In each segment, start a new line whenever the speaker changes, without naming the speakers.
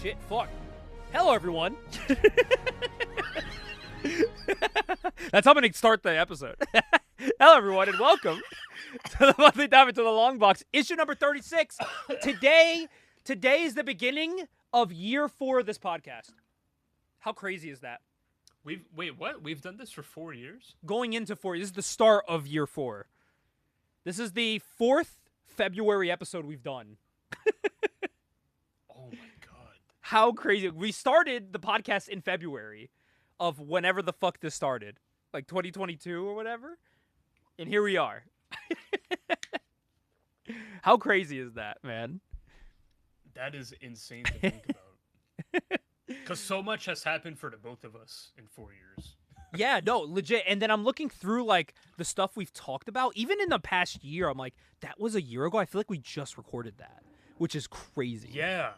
shit. Fuck. Hello, everyone. That's how I'm going to start the episode. Hello, everyone, and welcome to the monthly Dive Into the Longbox, issue number 36. Today is the beginning of year 4 of this podcast. How crazy is that?
Wait, what? We've done this for 4 years?
Going into 4. This is the start of year 4. This is the 4th February episode we've done.
Oh my god.
How crazy. We started the podcast in February of whenever the fuck this started. Like 2022 or whatever. And here we are. How crazy is that, man?
That is insane to think about. Because so much has happened for the both of us in 4 years.
Yeah, no, legit. And then I'm looking through, like, the stuff we've talked about. Even in the past year, I'm like, that was a year ago? I feel like we just recorded that, which is crazy.
Yeah.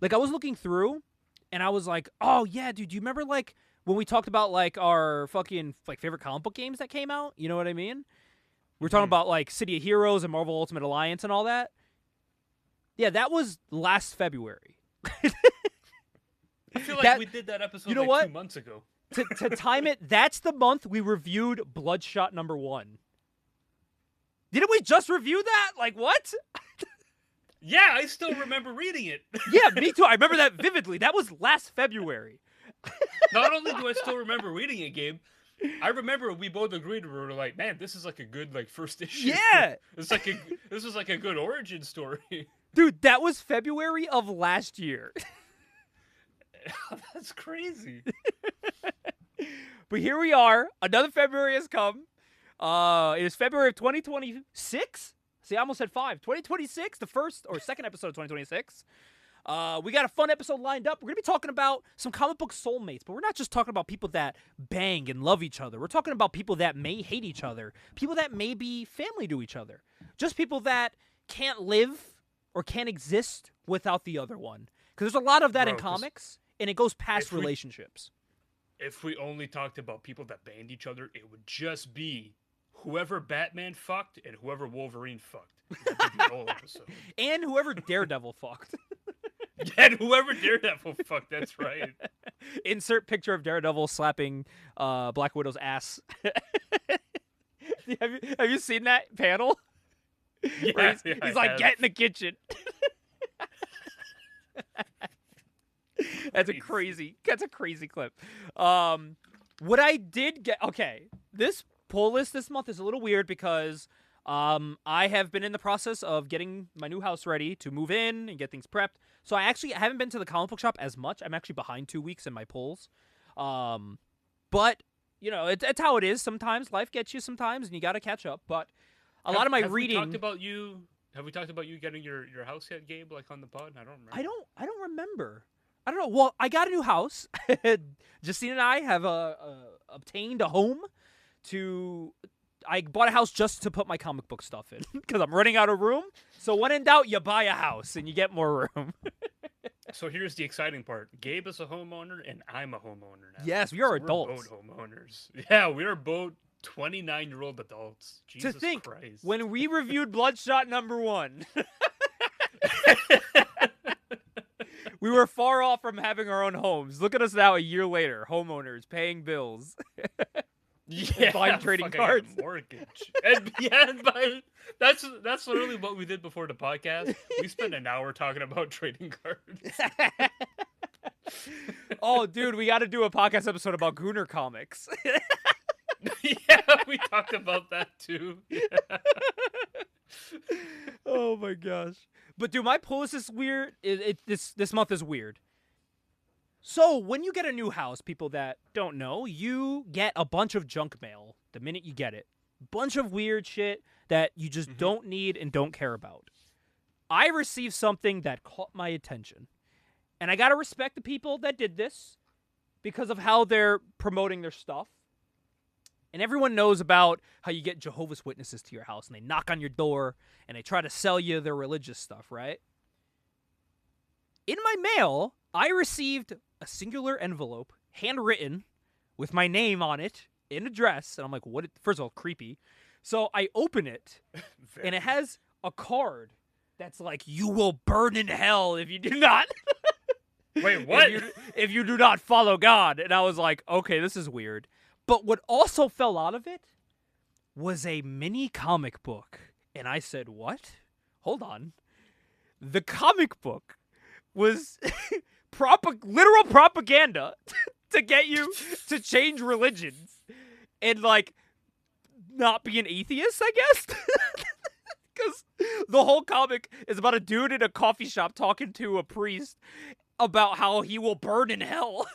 Like, I was looking through, and I was like, oh, yeah, dude, do you remember, like, when we talked about, like, our fucking, like, favorite comic book games that came out? You know what I mean? We were talking about, like, City of Heroes and Marvel Ultimate Alliance and all that. Yeah, that was last February.
I feel like we did that episode
you know what?
2 months ago.
To time it, that's the month we reviewed Bloodshot #1. Didn't we just review that? Like, what?
Yeah, I still remember reading it.
Yeah, me too. I remember that vividly. That was last February.
Not only do I still remember reading it, Gabe, I remember we both agreed. We were like, man, this is like a good like first issue.
Yeah.
This was like a good origin story.
Dude, that was February of last year.
That's crazy.
But here we are. Another February has come. It is February of 2026. See, I almost said 5. 2026, the first or second episode of 2026. We got a fun episode lined up. We're going to be talking about some comic book soulmates, but we're not just talking about people that bang and love each other. We're talking about people that may hate each other, people that may be family to each other, just people that can't live or can't exist without the other one. Because there's a lot of that in comics, and it goes past relationships.
If we only talked about people that banged each other, it would just be whoever Batman fucked and whoever Wolverine fucked. That'd be the whole episode.
And whoever Daredevil fucked.
Yeah, and whoever Daredevil fucked, that's right.
Insert picture of Daredevil slapping Black Widow's ass. Have you seen that panel?
Yeah,
he's like, get in the kitchen. That's a crazy clip. What I did get, okay, this pull list this month is a little weird because I have been in the process of getting my new house ready to move in and get things prepped. So I haven't been to the comic book shop as much. I'm actually behind 2 weeks in my pulls. But, you know, it's how it is. Sometimes life gets you sometimes and you got to catch up. But a lot of my reading.
Have we talked about you getting your house yet, Gabe, like on the pod? I don't remember.
I don't remember. I don't know. Well, I got a new house. Justine and I have obtained a home I bought a house just to put my comic book stuff in because I'm running out of room. So when in doubt, you buy a house and you get more room.
So here's the exciting part. Gabe is a homeowner and I'm a homeowner now.
Yes, we are
so
adults.
We're both homeowners. Yeah, we are both 29-year-old adults. Jesus
to think,
Christ.
When we reviewed Bloodshot #1, we were far off from having our own homes. Look at us now a year later, homeowners, paying bills.
Yeah,
buying trading cards,
mortgage, that's literally what we did before the podcast. We spent an hour talking about trading cards.
Oh, dude, we got to do a podcast episode about Gooner comics.
Yeah, we talked about that too. Yeah.
Oh my gosh! But dude, my pull list is weird. This month is weird. So, when you get a new house, people that don't know, you get a bunch of junk mail the minute you get it. Bunch of weird shit that you just don't need and don't care about. I received something that caught my attention. And I gotta respect the people that did this because of how they're promoting their stuff. And everyone knows about how you get Jehovah's Witnesses to your house and they knock on your door and they try to sell you their religious stuff, right? In my mail, I received a singular envelope, handwritten, with my name on it, in address. And I'm like, what? First of all, creepy. So I open it, and it has a card that's like, you will burn in hell if you do not.
Wait, what?
If you do not follow God. And I was like, okay, this is weird. But what also fell out of it was a mini comic book. And I said, what? Hold on. The comic book was literal propaganda to get you to change religions and, like, not be an atheist, I guess? Because the whole comic is about a dude in a coffee shop talking to a priest about how he will burn in hell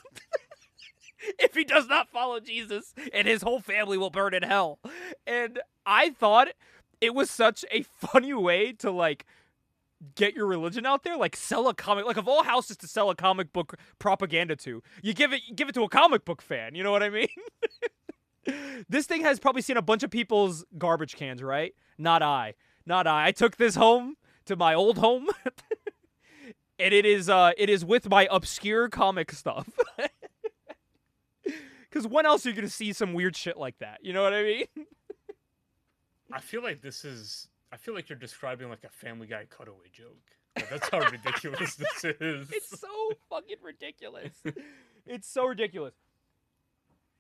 if he does not follow Jesus, and his whole family will burn in hell. And I thought it was such a funny way to, like, get your religion out there, like sell a comic, like of all houses to sell a comic book propaganda to, you give it to a comic book fan, you know what I mean? This thing has probably seen a bunch of people's garbage cans, right? Not I. I took this home to my old home and it is with my obscure comic stuff. Because when else are you gonna see some weird shit like that, you know what I mean?
I feel like you're describing like a Family Guy cutaway joke. Like, that's how ridiculous this is.
It's so fucking ridiculous. It's so ridiculous.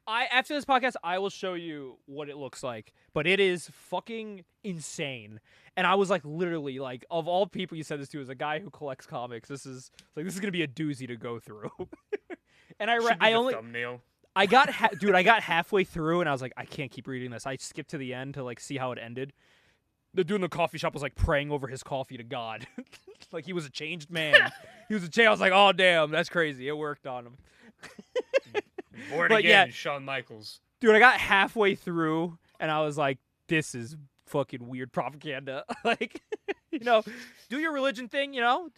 After this podcast, I will show you what it looks like, but it is fucking insane. And I was like, literally, like, of all people you said this to, as a guy who collects comics, this is gonna be a doozy to go through. And
thumbnail.
I got halfway through, and I was like, I can't keep reading this. I skipped to the end to, like, see how it ended. The dude in the coffee shop was, like, praying over his coffee to God. Like, he was a changed man. I was like, oh, damn, that's crazy. It worked on him.
Born again, Shawn Michaels.
Dude, I got halfway through, and I was like, this is fucking weird propaganda. Like, you know, do your religion thing, you know?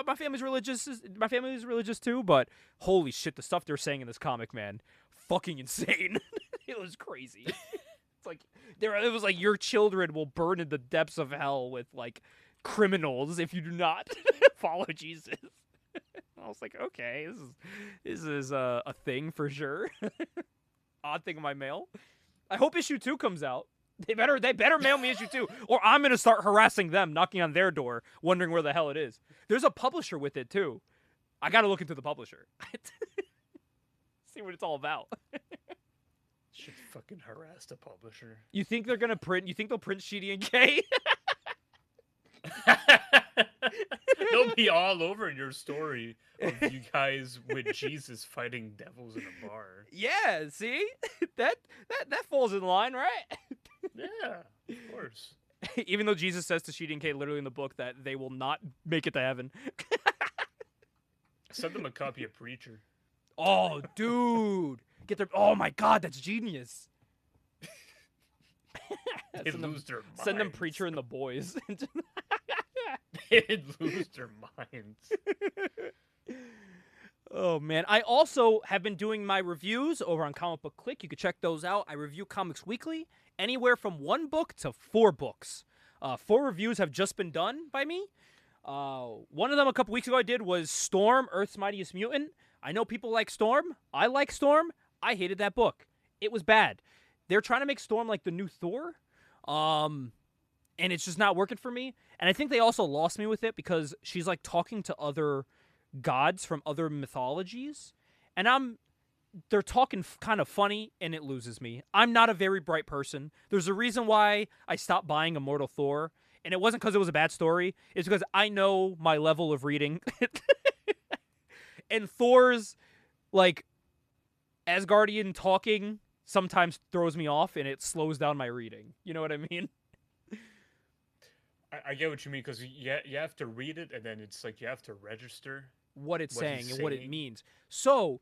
My family's religious. My family's religious too, but holy shit, the stuff they're saying in this comic, man, fucking insane. It was crazy. It's like, it was like, your children will burn in the depths of hell with, like, criminals if you do not follow Jesus. I was like, okay, this is a thing for sure. Odd thing in my mail. I hope issue 2 comes out. They better mail me issue 2, or I'm gonna start harassing them, knocking on their door, wondering where the hell it is. There's a publisher with it too. I gotta look into the publisher. See what it's all about.
Should fucking harass the publisher.
You think they're gonna print? You think they'll print Sheedy and K?
They'll be all over your story of you guys with Jesus fighting devils in a bar.
Yeah, see? That falls in line, right?
Yeah, of course.
Even though Jesus says to Sheedy and K literally in the book that they will not make it to heaven.
Send them a copy of Preacher.
Oh, dude. Oh my god, that's genius.
They'd lose their minds.
Send them Preacher and the Boys.
They'd lose their minds.
Oh, man. I also have been doing my reviews over on Comic Book Click. You can check those out. I review comics weekly, anywhere from 1 book to 4 books. 4 reviews have just been done by me. One of them a couple weeks ago I did was Storm, Earth's Mightiest Mutant. I know people like Storm. I like Storm. I hated that book. It was bad. They're trying to make Storm like the new Thor. And it's just not working for me. And I think they also lost me with it because she's like talking to other gods from other mythologies. And they're talking kind of funny, and it loses me. I'm not a very bright person. There's a reason why I stopped buying Immortal Thor. And it wasn't because it was a bad story. It's because I know my level of reading. And Thor's, like, Asgardian talking sometimes throws me off, and it slows down my reading. You know what I mean?
I get what you mean, because you have to read it, and then it's like you have to register
what it's saying and what it means. So,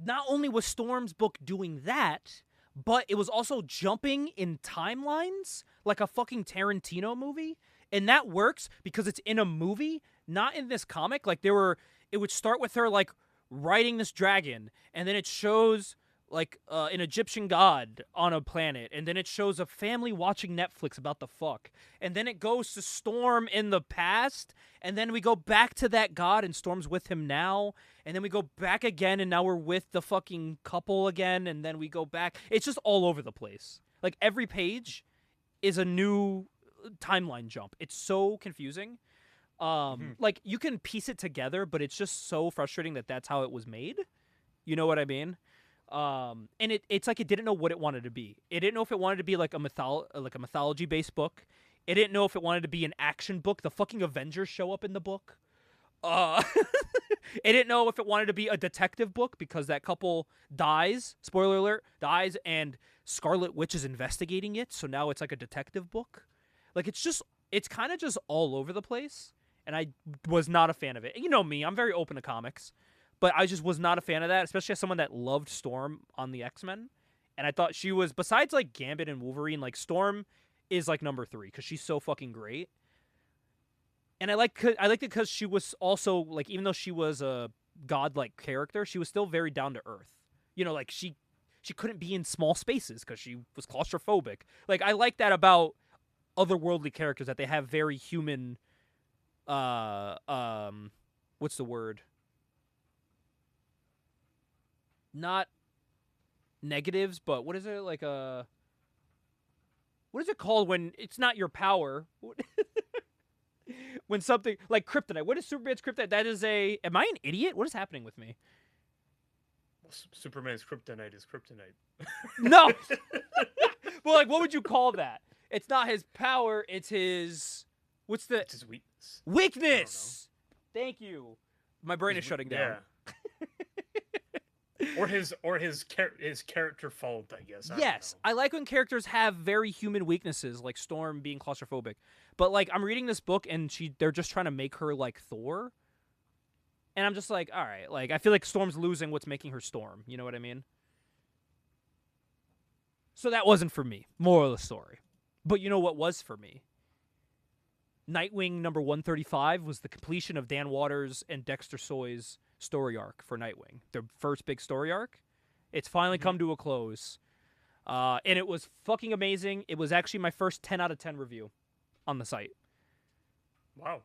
not only was Storm's book doing that, but it was also jumping in timelines like a fucking Tarantino movie. And that works because it's in a movie, not in this comic. Like, it would start with her, like, riding this dragon, and then it shows, like, an Egyptian god on a planet, and then it shows a family watching Netflix about the fuck, and then it goes to Storm in the past, and then we go back to that god, and Storm's with him now, and then we go back again, and now we're with the fucking couple again, and then we go back. It's just all over the place. Like, every page is a new timeline jump. It's so confusing. Like you can piece it together, but it's just so frustrating that that's how it was made. You know what I mean? And it's like it didn't know what it wanted to be. It didn't know if it wanted to be like a mythology based book. It didn't know if it wanted to be an action book. The fucking Avengers show up in the book. It didn't know if it wanted to be a detective book because that couple dies. Spoiler alert, dies, and Scarlet Witch is investigating it. So now it's like a detective book. Like it's kind of just all over the place. And I was not a fan of it. You know me, I'm very open to comics. But I just was not a fan of that, especially as someone that loved Storm on the X-Men. And I thought she was, besides like Gambit and Wolverine, like Storm is like number 3 because she's so fucking great. And I liked it because she was also like, even though she was a godlike character, she was still very down to earth. You know, like she couldn't be in small spaces because she was claustrophobic. Like I like that about otherworldly characters, that they have very human. What's the word? Not negatives, but what is it like what is it called when it's not your power? When something like kryptonite. What is Superman's kryptonite? That is am I an idiot? What is happening with me?
Well, Superman's kryptonite is kryptonite.
No. Well, like what would you call that? It's not his power, it's his
It's his weakness.
Weakness. Thank you. My brain is shutting down.
Yeah. Or his character fault, I guess.
Yes, I like when characters have very human weaknesses, like Storm being claustrophobic. But like I'm reading this book and they're just trying to make her like Thor. And I'm just like, all right, like I feel like Storm's losing what's making her Storm. You know what I mean? So that wasn't for me. Moral of the story. But you know what was for me? Nightwing number 135 was the completion of Dan Waters and Dexter Soy's story arc for Nightwing. Their first big story arc. It's finally come to a close. And it was fucking amazing. It was actually my first 10 out of 10 review on the site.
Wow.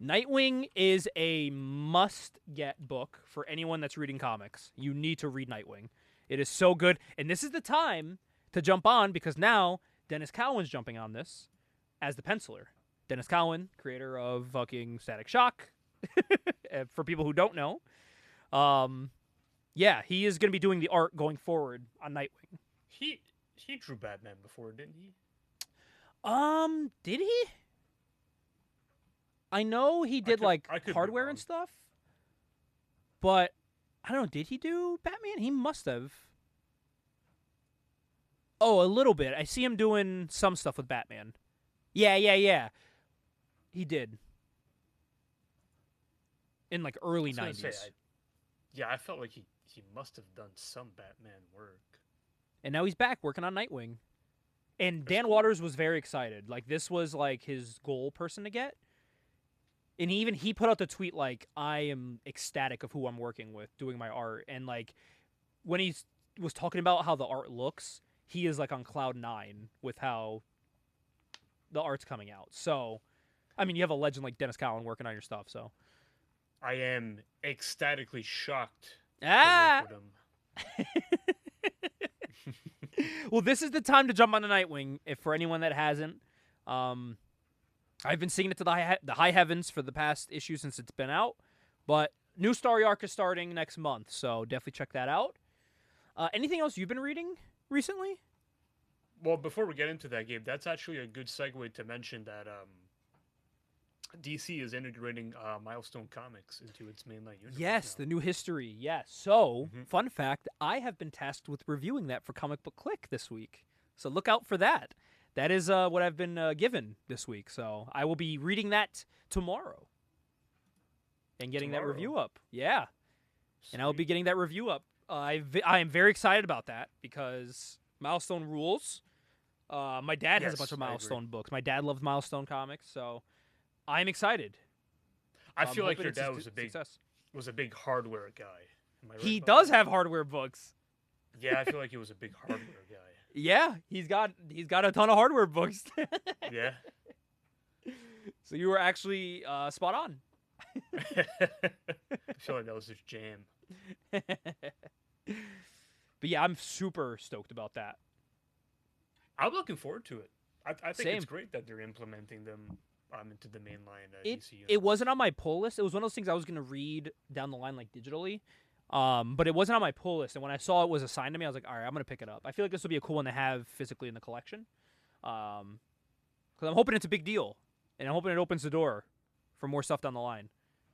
Nightwing is a must-get book for anyone that's reading comics. You need to read Nightwing. It is so good. And this is the time to jump on because now Dennis Cowan's jumping on this as the penciler. Dennis Cowan, creator of fucking Static Shock. For people who don't know. Yeah, he is going to be doing the art going forward on Nightwing.
He drew Batman before, didn't he?
Did he? I know he did like hardware and stuff. But I don't know, did he do Batman? He must have. Oh, a little bit. I see him doing some stuff with Batman. Yeah. He did. In like early 90s.
I felt like he must have done some Batman work.
And now he's back working on Nightwing. And
That's
Dan
cool.
Waters was very excited. Like this was like his goal person to get. And he put out the tweet like, I am ecstatic of who I'm working with doing my art. And like when he was talking about how the art looks, he is like on cloud 9 with how the art's coming out. So, I mean, you have a legend like Dennis Cowan working on your stuff, so.
I am ecstatically shocked
Ah!
to work with him.
Well, this is the time to jump on the Nightwing, if for anyone that hasn't. I've been singing it to the high heavens for the past issue since it's been out, but new story arc is starting next month, so definitely check that out. Anything else you've been reading recently?
Well, before we get into that, Gabe, that's actually a good segue to mention that DC is integrating Milestone Comics into its mainline universe.
Yes,
now.
the new history. Yes. So, fun fact, I have been tasked with reviewing that for Comic Book Click this week. So look out for that. That is what I've been given this week. So I will be reading that tomorrow and getting that review up. Yeah.
Sweet.
And I will be getting that review up. I am very excited about that because Milestone rules. My dad has a bunch of Milestone books. My dad loves Milestone comics, so I'm excited.
I feel like your dad was a big hardware guy. Am I right
he
about
does
that?
have hardware books.
Yeah, I feel like he was a big hardware guy.
Yeah, he's got a ton of hardware books.
Yeah.
So you were actually spot on.
I feel like that was his jam.
But yeah, I'm super stoked about that.
I'm looking forward to it. I think
Same.
it's great that they're implementing them I'm into the mainline DC universe.
It wasn't on my pull list. It was one of those things I was gonna read down the line like digitally. But it wasn't on my pull list, and when I saw it was assigned to me, I was like, all right, I'm gonna pick it up. I feel like this would be a cool one to have physically in the collection. Because I'm hoping it's a big deal, and I'm hoping it opens the door for more stuff down the line.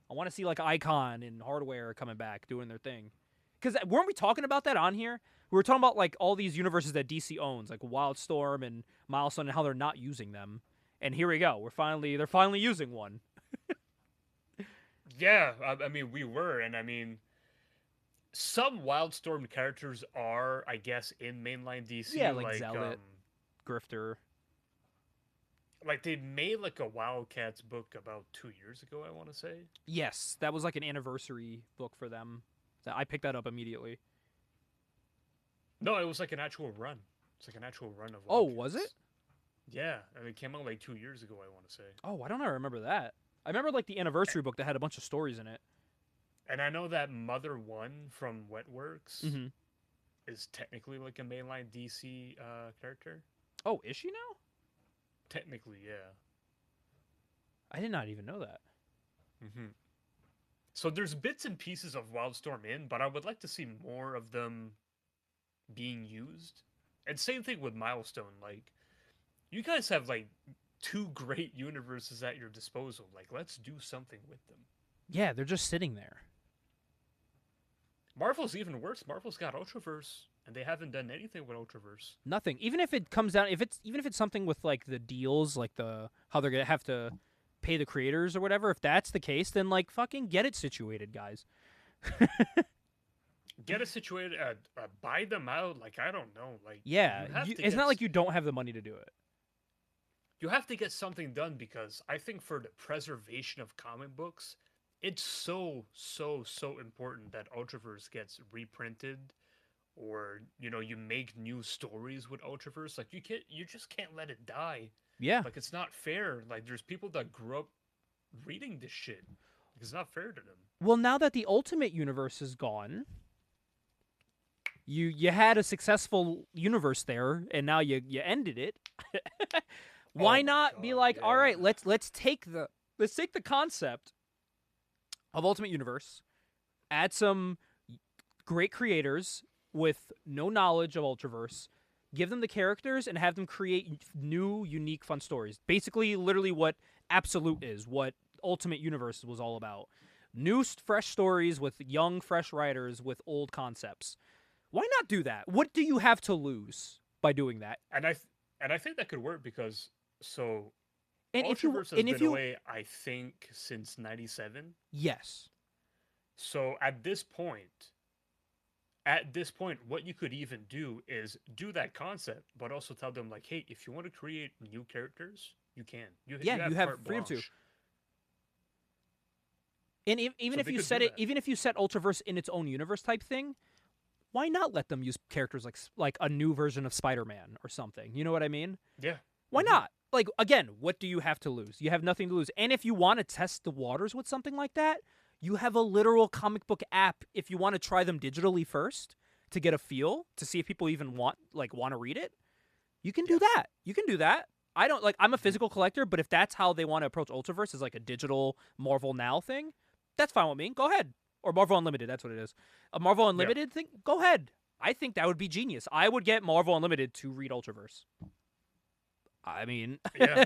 I want to see like Icon and Hardware coming back doing their thing. Because weren't we talking about that on here? We were talking about like all these universes that DC owns, like Wildstorm and Milestone, and how they're not using them. And here we go. They're finally using one.
Yeah, I mean, we were, and I mean, some Wildstorm characters are, I guess, in mainline DC.
Yeah, like Zealot, Grifter.
Like they made like a Wildcats book about 2 years ago, I want to say.
Yes, that was like an anniversary book for them. I picked that up immediately.
No, it was like an actual run. It's like an actual run of Wildcats.
Oh, was it?
Yeah, I mean, it came out like 2 years ago, I want to say.
Oh, why don't I remember that? I remember like the anniversary book that had a bunch of stories in it.
And I know that Mother One from Wetworks is technically like a mainline DC character.
Oh, is she now?
Technically, yeah.
I did not even know that.
So there's bits and pieces of Wildstorm in, but I would like to see more of them being used. And same thing with Milestone. Like, you guys have like 2 great universes at your disposal. Like, let's do something with them.
Yeah, they're just sitting there.
Marvel's even worse. Marvel's got Ultraverse, and they haven't done anything with Ultraverse.
Nothing. Even if it comes down, even if it's something with like the deals, like how they're gonna have to pay the creators or whatever. If that's the case, then like fucking get it situated, guys.
Get it situated. Buy them out. Like, I don't know. Like,
yeah, it's not like you don't have the money to do it.
You have to get something done, because I think for the preservation of comic books, it's so important that Ultraverse gets reprinted, or you make new stories with Ultraverse. Like, you just can't let it die.
Yeah,
like, it's not fair. Like, there's people that grew up reading this shit. Like, it's not fair to them.
Well, now that the Ultimate Universe is gone, you had a successful universe there, and now you ended it. Why not be like, all right, let's take the concept of Ultimate Universe, add some great creators with no knowledge of Ultraverse, give them the characters, and have them create new, unique, fun stories. Basically, literally what Absolute is, what Ultimate Universe was all about. New, fresh stories with young, fresh writers with old concepts. Why not do that? What do you have to lose by doing that?
And I think that could work, because
and
Ultraverse has been away, I think, since '97.
Yes.
So at this point, what you could even do is do that concept, but also tell them, like, hey, if you want to create new characters, you can. You have
freedom to.
blanche.
And even if you set Ultraverse in its own universe type thing, why not let them use characters like a new version of Spider-Man or something? You know what I mean?
Yeah.
Why not? Like, again, what do you have to lose? You have nothing to lose. And if you want to test the waters with something like that, you have a literal comic book app if you want to try them digitally first to get a feel, to see if people even want to read it. You can do that. You can do that. I'm a physical collector, but if that's how they want to approach Ultraverse, as like a digital Marvel Now thing, that's fine with me. Go ahead. Or Marvel Unlimited, that's what it is. A Marvel Unlimited thing? Go ahead. I think that would be genius. I would get Marvel Unlimited to read Ultraverse. I mean,
Yeah.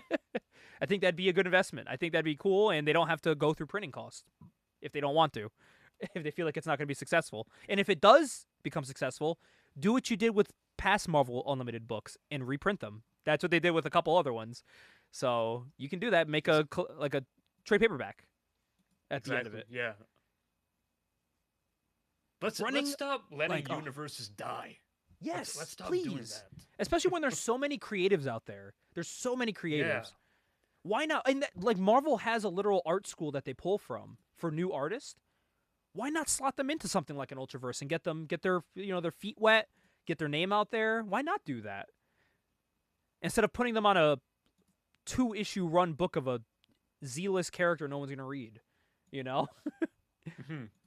I think that'd be a good investment. I think that'd be cool, and they don't have to go through printing costs if they don't want to, if they feel like it's not going to be successful. And if it does become successful, do what you did with past Marvel Unlimited books and reprint them. That's what they did with a couple other ones. So you can do that, make a trade paperback at the end of it.
Yeah. Let's stop letting universes die.
Yes,
let's stop
please.
doing that.
Especially when there's so many creatives out there. There's so many creatives.
Yeah.
Why not? And Marvel has a literal art school that they pull from for new artists. Why not slot them into something like an Ultraverse and get their their feet wet, get their name out there? Why not do that? Instead of putting them on a 2-issue run book of a Z-list character no one's gonna read,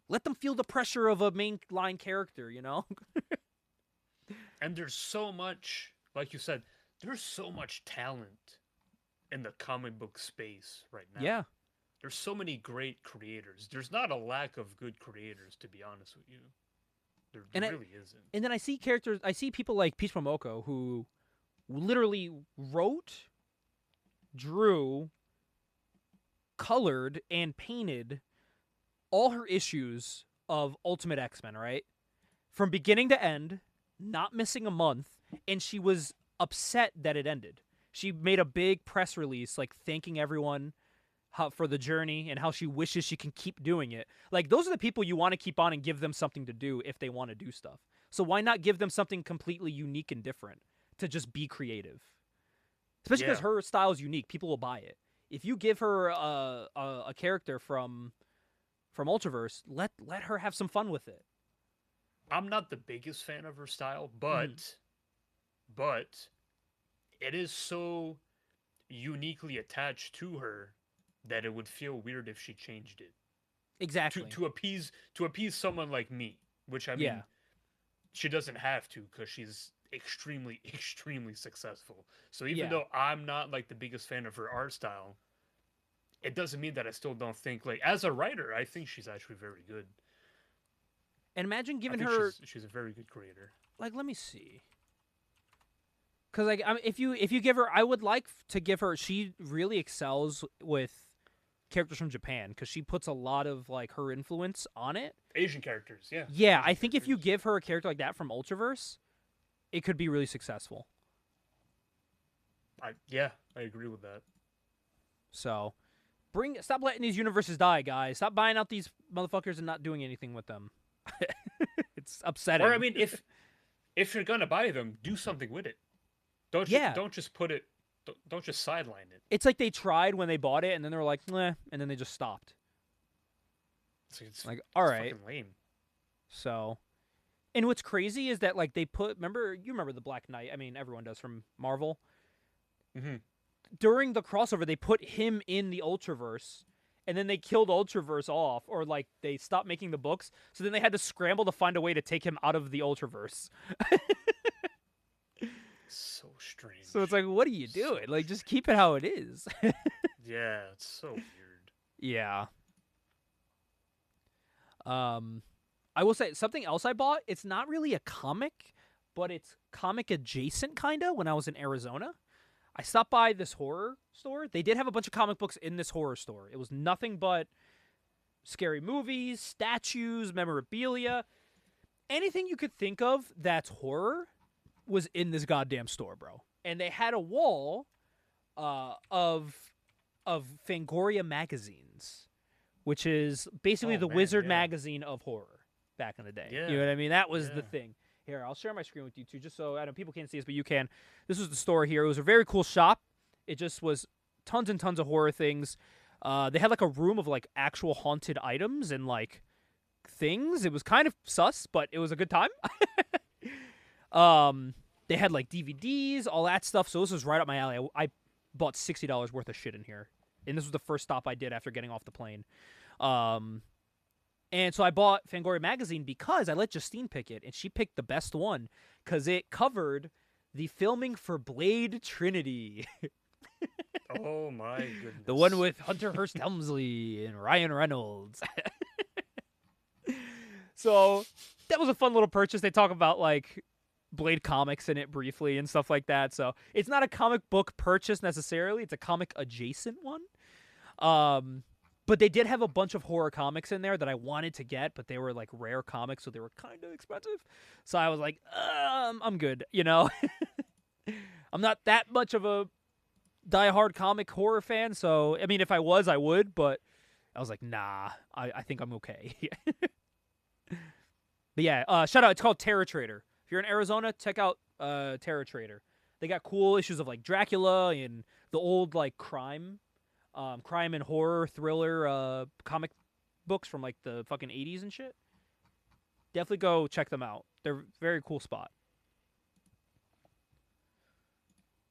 Let them feel the pressure of a mainline character,
And there's so much, like you said, there's so much talent in the comic book space right now.
Yeah.
There's so many great creators. There's not a lack of good creators, to be honest with you. There
And
really isn't.
and then I see characters. I see people like Peach Momoko who literally wrote, drew, colored, and painted all her issues of Ultimate X-Men, right? From beginning to end, not missing a month, and she was upset that it ended. She made a big press release, like, thanking everyone for the journey and how she wishes she can keep doing it. Like, those are the people you want to keep on and give them something to do if they want to do stuff. So why not give them something completely unique and different to just be creative? Especially because her style is unique. People will buy it. If you give her a character from Ultraverse, let her have some fun with it.
I'm not the biggest fan of her style, but it is so uniquely attached to her that it would feel weird if she changed it.
Exactly.
To appease someone like me, which I mean, she doesn't have to because she's extremely successful. So even though I'm not like the biggest fan of her art style, it doesn't mean that I still don't think, like, as a writer, I think she's actually very good.
And imagine giving her.
She's a very good creator.
Like, let me see. Because, like, if you give her, I would like to give her. She really excels with characters from Japan because she puts a lot of, like, her influence on it.
Asian characters, yeah.
Yeah,
Asian
I think if you give her a character like that from Ultraverse, it could be really successful.
I agree with that.
So, stop letting these universes die, guys. Stop buying out these motherfuckers and not doing anything with them. It's upsetting.
Or I mean, if you're gonna buy them, do something with it. Don't just put it. Don't just sideline it.
It's like they tried when they bought it, and then they were like, "Meh," and then they just stopped.
It's
like, all right,
fucking lame.
So, and what's crazy is that, like, they put. You remember the Black Knight? I mean, everyone does from Marvel.
Mm-hmm.
During the crossover, they put him in the Ultraverse, and then they killed Ultraverse off, or, like, they stopped making the books. So then they had to scramble to find a way to take him out of the Ultraverse.
So strange.
So it's like, what are you doing? Like, just keep it how it is.
Yeah, it's so weird.
Yeah. I will say something else I bought. It's not really a comic, but it's comic adjacent, kind of. When I was in Arizona, I stopped by this horror store. They did have a bunch of comic books in this horror store. It was nothing but scary movies, statues, memorabilia, anything you could think of that's horror was in this goddamn store, bro. And they had a wall of Fangoria magazines, which is basically the Wizard magazine of horror back in the day.
Yeah.
You know what I mean? That was the thing. Here, I'll share my screen with you too, just so I know people can't see this, but you can. This was the store here. It was a very cool shop. It just was tons and tons of horror things. They had like a room of like actual haunted items and like things. It was kind of sus, but it was a good time. They had like DVDs, all that stuff. So this was right up my alley. I bought $60 worth of shit in here, and this was the first stop I did after getting off the plane. And so I bought Fangoria magazine because I let Justine pick it, and she picked the best one because it covered the filming for Blade Trinity.
Oh my goodness.
The one with Hunter Hearst Helmsley and Ryan Reynolds. So that was a fun little purchase. They talk about like Blade comics in it briefly and stuff like that. So it's not a comic book purchase necessarily. It's a comic adjacent one. But they did have a bunch of horror comics in there that I wanted to get, but they were like rare comics, so they were kind of expensive. So I was like, I'm good, you know? I'm not that much of a diehard comic horror fan, so, I mean, if I was, I would, but I was like, nah, I think I'm okay. But yeah, shout out, it's called Terror Trader. If you're in Arizona, check out Terror Trader. They got cool issues of like Dracula and the old like crime and horror thriller comic books from like the fucking 80s and shit. Definitely go check them out. They're a very cool spot.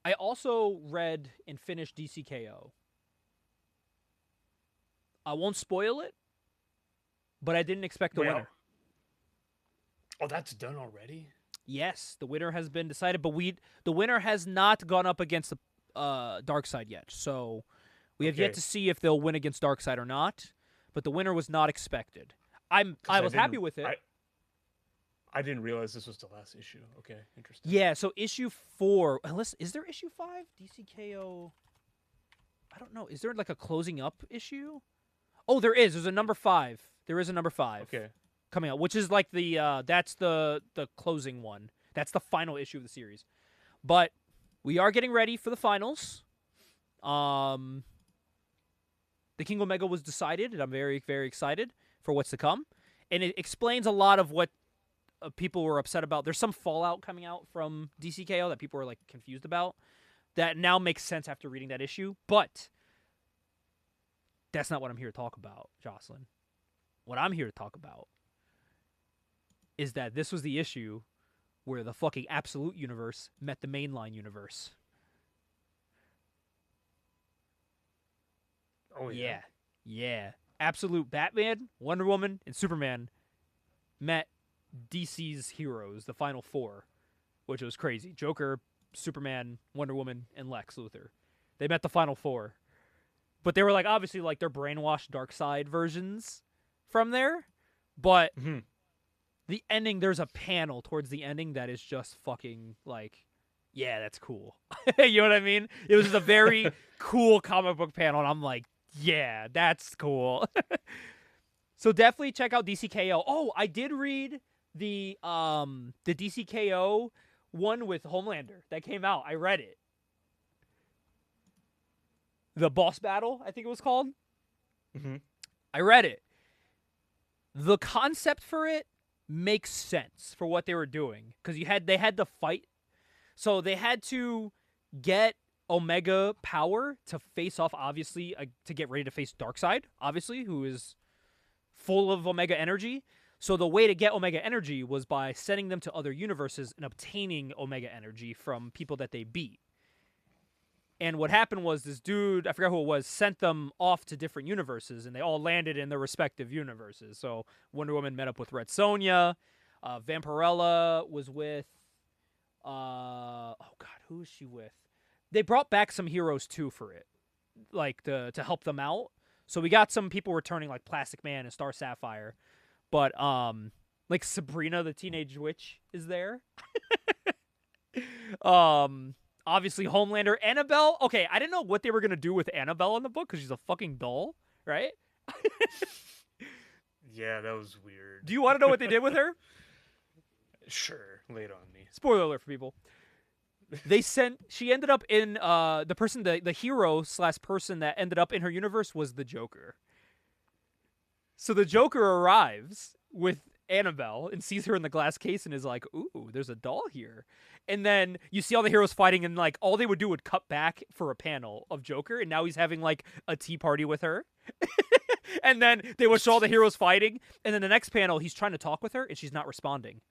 I also read and finished DCKO. I won't spoil it, but I didn't expect the winner.
Oh, that's done already?
Yes, the winner has been decided, but the winner has not gone up against Darkseid yet. So we have
Okay.
yet to see if they'll win against Darkseid or not. But the winner was not expected. I was happy with it.
I didn't realize this was the last issue. Okay, interesting.
Yeah, so issue 4. Unless, is there issue 5? DCKO. I don't know. Is there like a closing up issue? Oh, there is. There's a number 5. There is a number 5
Okay.
coming out, which is like that's the closing one. That's the final issue of the series. But we are getting ready for the finals. The King Omega was decided, and I'm very, very excited for what's to come. And it explains a lot of what people were upset about. There's some fallout coming out from DCKO that people were like confused about. That now makes sense after reading that issue. But that's not what I'm here to talk about, Jocelyn. What I'm here to talk about is that this was the issue where the fucking Absolute Universe met the Mainline Universe.
Oh, yeah.
Yeah. Absolute Batman, Wonder Woman, and Superman met DC's heroes, the Final Four, which was crazy. Joker, Superman, Wonder Woman, and Lex Luthor. They met the Final Four. But they were like, obviously, like, they're brainwashed Darkseid versions from there. But the ending, there's a panel towards the ending that is just fucking, like, yeah, that's cool. You know what I mean? It was just a very cool comic book panel, and I'm like, yeah, that's cool. So definitely check out DCKO. Oh, I did read the DCKO one with Homelander that came out. I read it. The boss battle, I think it was called. I read it. The concept for it makes sense for what they were doing because they had to fight, so they had to get Omega power to face off, obviously, to get ready to face Darkseid, obviously, who is full of Omega energy. So the way to get Omega energy was by sending them to other universes and obtaining Omega energy from people that they beat. And what happened was this dude, I forgot who it was, sent them off to different universes, and they all landed in their respective universes. So Wonder Woman met up with Red Sonja. Vampirella was with, oh God, who is she with? They brought back some heroes too for it, like to help them out. So we got some people returning, like Plastic Man and Star Sapphire, but like Sabrina the Teenage Witch is there. Obviously Homelander, Annabelle. Okay, I didn't know what they were gonna do with Annabelle in the book because she's a fucking doll, right?
Yeah, that was weird.
Do you want to know what they did with her?
Sure, lay it on me.
Spoiler alert for people. She ended up in the hero / person that ended up in her universe was the Joker. So the Joker arrives with Annabelle and sees her in the glass case and is like, ooh, there's a doll here. And then you see all the heroes fighting, and like all they would do would cut back for a panel of Joker, and now he's having like a tea party with her. And then they would show all the heroes fighting, and then the next panel he's trying to talk with her and she's not responding.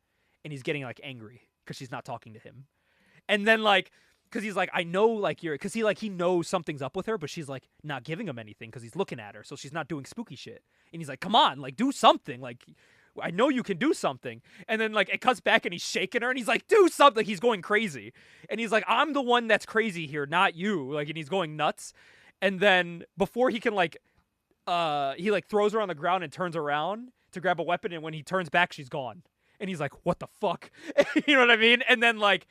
And he's getting like angry because she's not talking to him. And then like, because he's like, I know like you're, because he knows something's up with her, but she's like not giving him anything because he's looking at her, so she's not doing spooky shit. And he's like, come on, like do something, like I know you can do something. And then like it cuts back and he's shaking her and he's like, do something. He's going crazy. And he's like, I'm the one that's crazy here, not you. Like, and he's going nuts. And then before he can like, he like throws her on the ground and turns around to grab a weapon. And when he turns back, she's gone. And he's like, what the fuck? You know what I mean? And then like,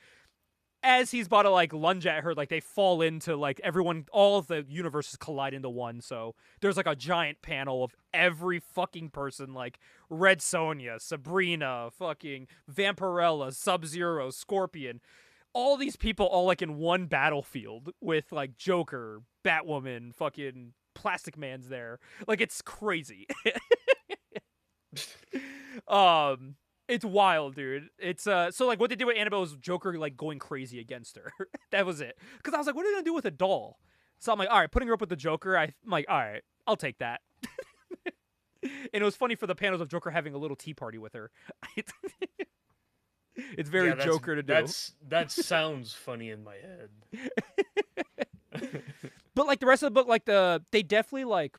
as he's about to like lunge at her, like they fall into like everyone, all of the universes collide into one. So there's like a giant panel of every fucking person, like Red Sonja, Sabrina, fucking Vampirella, Sub-Zero, Scorpion, all these people all like in one battlefield with like Joker, Batwoman, fucking Plastic Man's there. Like it's crazy. It's wild, dude. It's so like what they did with Annabelle was Joker like going crazy against her. That was it. Because I was like, what are they gonna do with a doll? So I'm like, all right, putting her up with the Joker. I'm like, all right, I'll take that. And it was funny for the panels of Joker having a little tea party with her. It's very Joker to do.
That sounds funny in my head.
But like the rest of the book, like they definitely like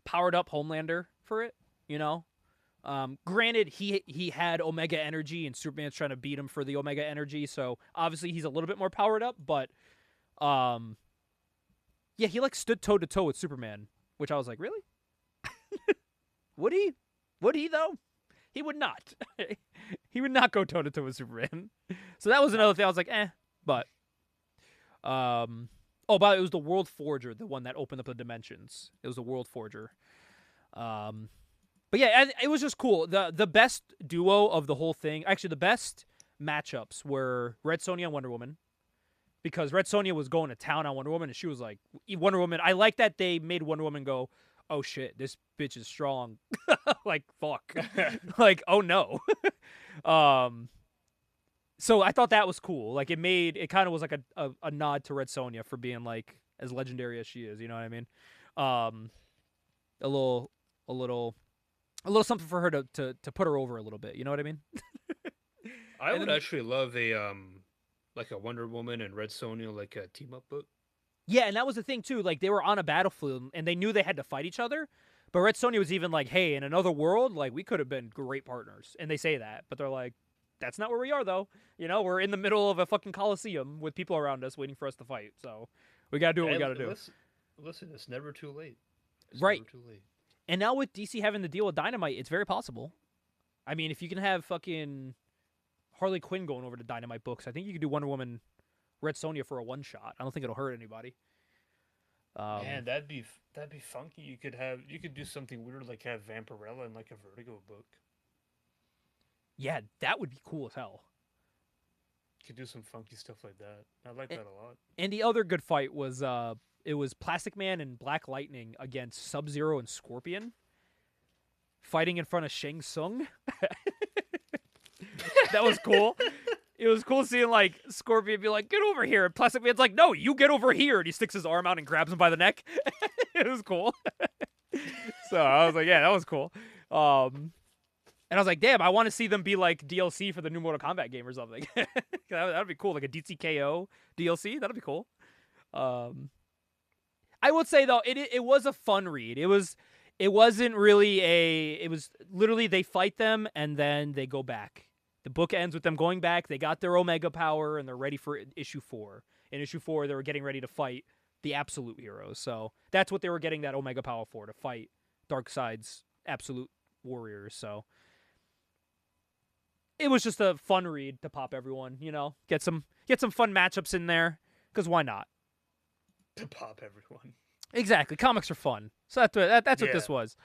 powered up Homelander for it, you know. Granted, he had Omega energy, and Superman's trying to beat him for the Omega energy, so obviously he's a little bit more powered up. But Yeah, he like stood toe to toe with Superman, which I was like, really? Would he? Would he though? He would not. He would not go toe to toe with Superman. So that was another thing. I was like, eh. But, oh, but it was the World Forger, the one that opened up the dimensions. It was the World Forger. But yeah, it was just cool. The best duo of the whole thing, actually, the best matchups were Red Sonja and Wonder Woman. Because Red Sonja was going to town on Wonder Woman, and she was like, Wonder Woman. I like that they made Wonder Woman go, oh shit, this bitch is strong. Like, fuck. Like, oh no. So I thought that was cool. Like, it kind of was like a nod to Red Sonja for being like as legendary as she is. You know what I mean? A little something for her to put her over a little bit. You know what I mean?
I would actually love a like a Wonder Woman and Red Sonja like a team up book.
Yeah, and that was the thing too. Like, they were on a battlefield and they knew they had to fight each other. But Red Sonja was even like, hey, in another world, like, we could have been great partners. And they say that, but they're like, that's not where we are though. You know, we're in the middle of a fucking coliseum with people around us waiting for us to fight. So we gotta do what we gotta do.
Listen, it's never too late. It's
right.
Never too late.
And now with DC having to deal with Dynamite, it's very possible. I mean, if you can have fucking Harley Quinn going over to Dynamite books, I think you could do Wonder Woman, Red Sonja for a one shot. I don't think it'll hurt anybody.
Man, that'd be funky. You could do something weird like have Vampirella in like a Vertigo book.
Yeah, that would be cool as hell.
You could do some funky stuff like that. I like that a lot.
And the other good fight was it was Plastic Man and Black Lightning against Sub-Zero and Scorpion, fighting in front of Shang Tsung. That was cool. It was cool seeing like Scorpion be like, "Get over here," and Plastic Man's like, "No, you get over here," and he sticks his arm out and grabs him by the neck. It was cool. So I was like, "Yeah, that was cool." And I was like, "Damn, I want to see them be like DLC for the new Mortal Kombat game or something." That'd be cool, like a DCKO DLC. That'd be cool. I would say though, it was a fun read. It wasn't really it was literally they fight them and then they go back. The book ends with them going back. They got their Omega power, and they're ready for issue 4. In issue 4, they were getting ready to fight the Absolute Heroes. So that's what they were getting that Omega power for, to fight Darkseid's Absolute Warriors. So it was just a fun read to pop everyone, you know? Get some fun matchups in there, because why not?
To pop everyone.
Exactly. Comics are fun. So that's what this was.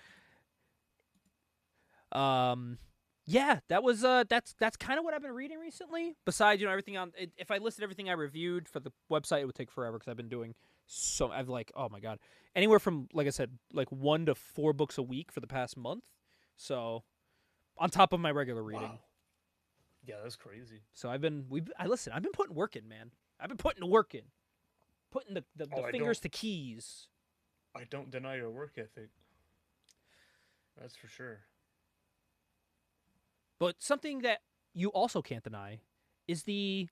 Yeah, that was that's kind of what I've been reading recently. Besides, you know, everything on if I listed everything I reviewed for the website, it would take forever because I've been doing so. I've like, oh my god, anywhere from, like I said, like 1 to 4 books a week for the past month. So, on top of my regular reading.
Wow. Yeah, that's crazy.
So I've been putting work in, man. I've been putting the work in, putting the fingers to keys.
I don't deny your work ethic. That's for sure.
But something that you also can't deny is the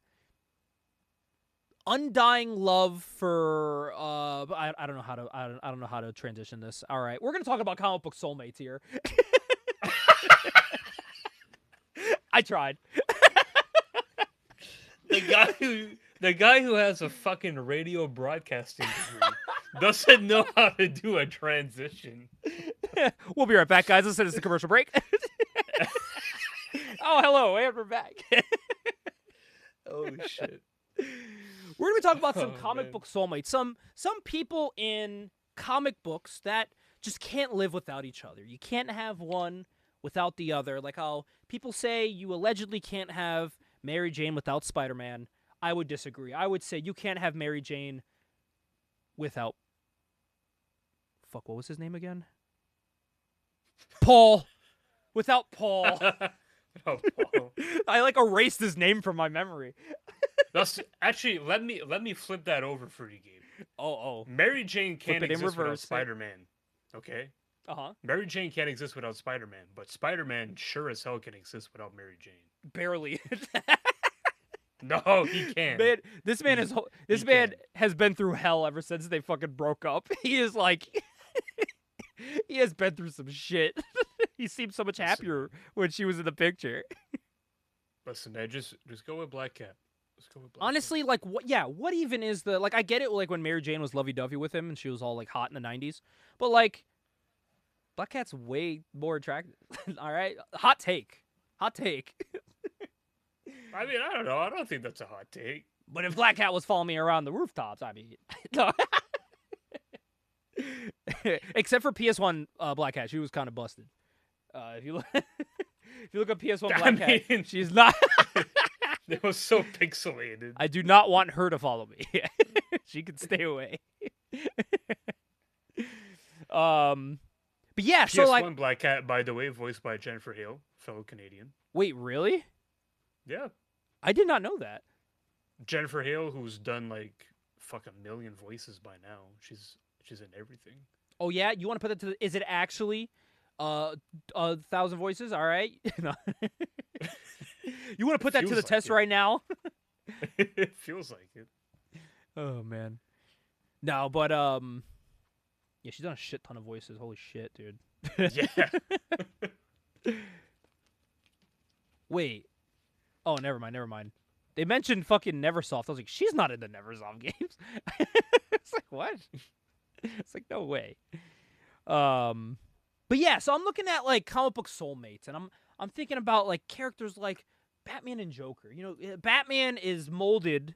undying love for I don't know how to transition this. All right, we're gonna talk about comic book soulmates here. I tried.
The guy who has a fucking radio broadcasting degree doesn't know how to do a transition.
We'll be right back, guys. Let's send this to commercial break. Oh, hello, and we're back.
Oh shit.
We're gonna be talking about some comic book soulmates. Some people in comic books that just can't live without each other. You can't have one without the other. Like how people say you allegedly can't have Mary Jane without Spider-Man. I would disagree. I would say you can't have Mary Jane without... Fuck, what was his name again? Paul. Without Paul.
Oh, Paul.
I like erased his name from my memory.
That's actually let me flip that over for you, Gabe.
Oh.
Mary Jane can't exist without
reverse,
Spider-Man. Okay?
Uh-huh.
Mary Jane can't exist without Spider-Man, but Spider-Man sure as hell can exist without Mary Jane.
Barely.
No, he can't.
Man, this man has been through hell ever since they fucking broke up. He is like he has been through some shit. He seemed so much happier when she was in the picture.
Listen, man, just go with Black Cat. Let's go with Black
Honestly,
Cat.
like, what? Yeah, what even is the like? I get it, like when Mary Jane was lovey-dovey with him and she was all like hot in the '90s, but like, Black Cat's way more attractive. All right, hot take, hot take.
I mean, I don't know. I don't think that's a hot take.
But if Black Cat was following me around the rooftops, I mean, no. Except for PS1 Black Cat, she was kind of busted. If you look, if you look up PS1 Black Cat, she's not.
It was so pixelated.
I do not want her to follow me. She can stay away. But yeah, so
PS1
like,
Black Cat, by the way, voiced by Jennifer Hale, fellow Canadian.
wait, really?
Yeah.
I did not know that.
Jennifer Hale, who's done like fuck a million voices by now. She's in everything.
Oh yeah, you want to put that to? Is it actually 1,000 voices? All right. No. You want to put that to the
Feels
test
like it.
right now?
It feels like it.
Oh man. No, but yeah, she's done a shit ton of voices. Holy shit, dude.
Yeah.
Wait. Oh, never mind. They mentioned fucking Neversoft. I was like, she's not in the Neversoft games. It's like, what? It's like, no way. But yeah, so I'm looking at like comic book soulmates, and I'm thinking about like characters like Batman and Joker. You know, Batman is molded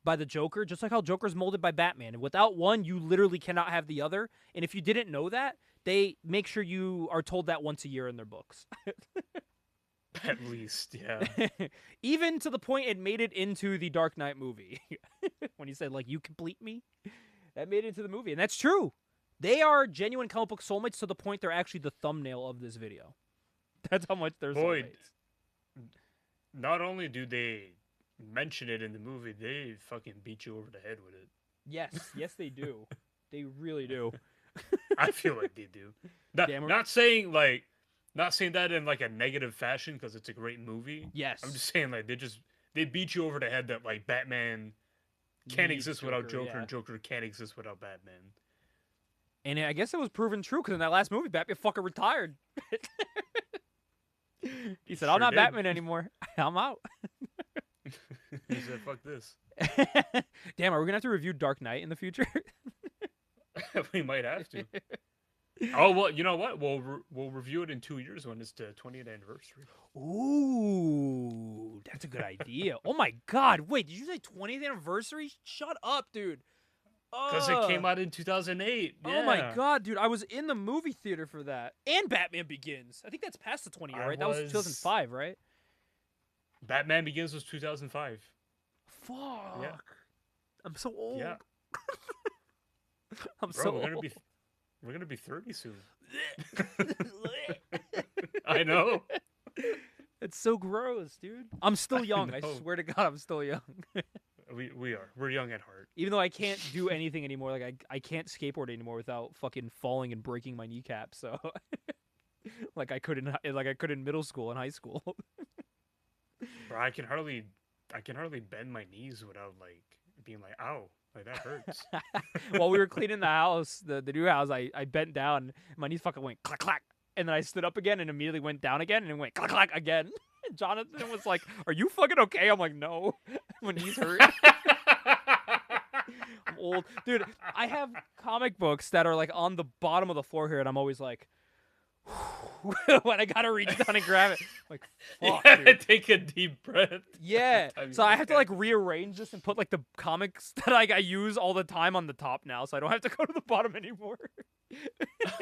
by the Joker, just like how Joker's molded by Batman. And without one, you literally cannot have the other. And if you didn't know that, they make sure you are told that once a year in their books.
At least, yeah.
Even to the point it made it into the Dark Knight movie. When he said, like, you complete me, that made it into the movie. And that's true. They are genuine comic book soulmates to the point they're actually the thumbnail of this video. That's how much they're
Boyd,
soulmates.
not only do they mention it in the movie, they fucking beat you over the head with it.
Yes, they do. They really do.
I feel like they do.
Damn,
Not saying that in like a negative fashion because it's a great movie.
Yes.
I'm just saying like they beat you over the head that like Batman can't
Needs
exist without
Joker,
Joker
yeah.
and Joker can't exist without Batman.
And I guess it was proven true because in that last movie, Batman fucking retired. He said, I'm
Sure
not
did.
Batman anymore. I'm out.
He said, "Fuck this."
Damn, are we going to have to review Dark Knight in the future?
We might have to. Oh well, you know what? We'll review it in 2 years when it's the 20th anniversary.
Ooh, that's a good idea. Oh my god, wait, did you say 20th anniversary? Shut up, dude.
Because it came out in 2008.
Oh my god, dude, I was in the movie theater for that. And Batman Begins. I think that's past the 20 year, right? That was 2005, right?
Batman Begins was 2005.
Fuck.
Yeah.
I'm so old.
Yeah.
I'm
Bro,
so
we're
old.
gonna be 30 soon. I know.
It's so gross, dude. I'm still young. I
know.
swear to God, I'm still young.
We are. We're young at heart.
Even though I can't do anything anymore, like I can't skateboard anymore without fucking falling and breaking my kneecap. So, like I could in middle school and high school.
Bro, I can hardly bend my knees without like being like, ow, like that hurts.
While we were cleaning the house, the new house, I bent down, and my knees fucking went clack clack, and then I stood up again and immediately went down again, and it went clack clack again. Jonathan was like, "Are you fucking okay?" I'm like, "No, my knees hurt." I'm old, dude. I have comic books that are like on the bottom of the floor here, and I'm always like, when I gotta reach down and grab it, like, fuck,
Yeah,
dude.
take a deep breath.
Yeah,
Every time
so
you
I
look
have to
at
like rearrange this and put like the comics that I use all the time on the top now, so I don't have to go to the bottom anymore.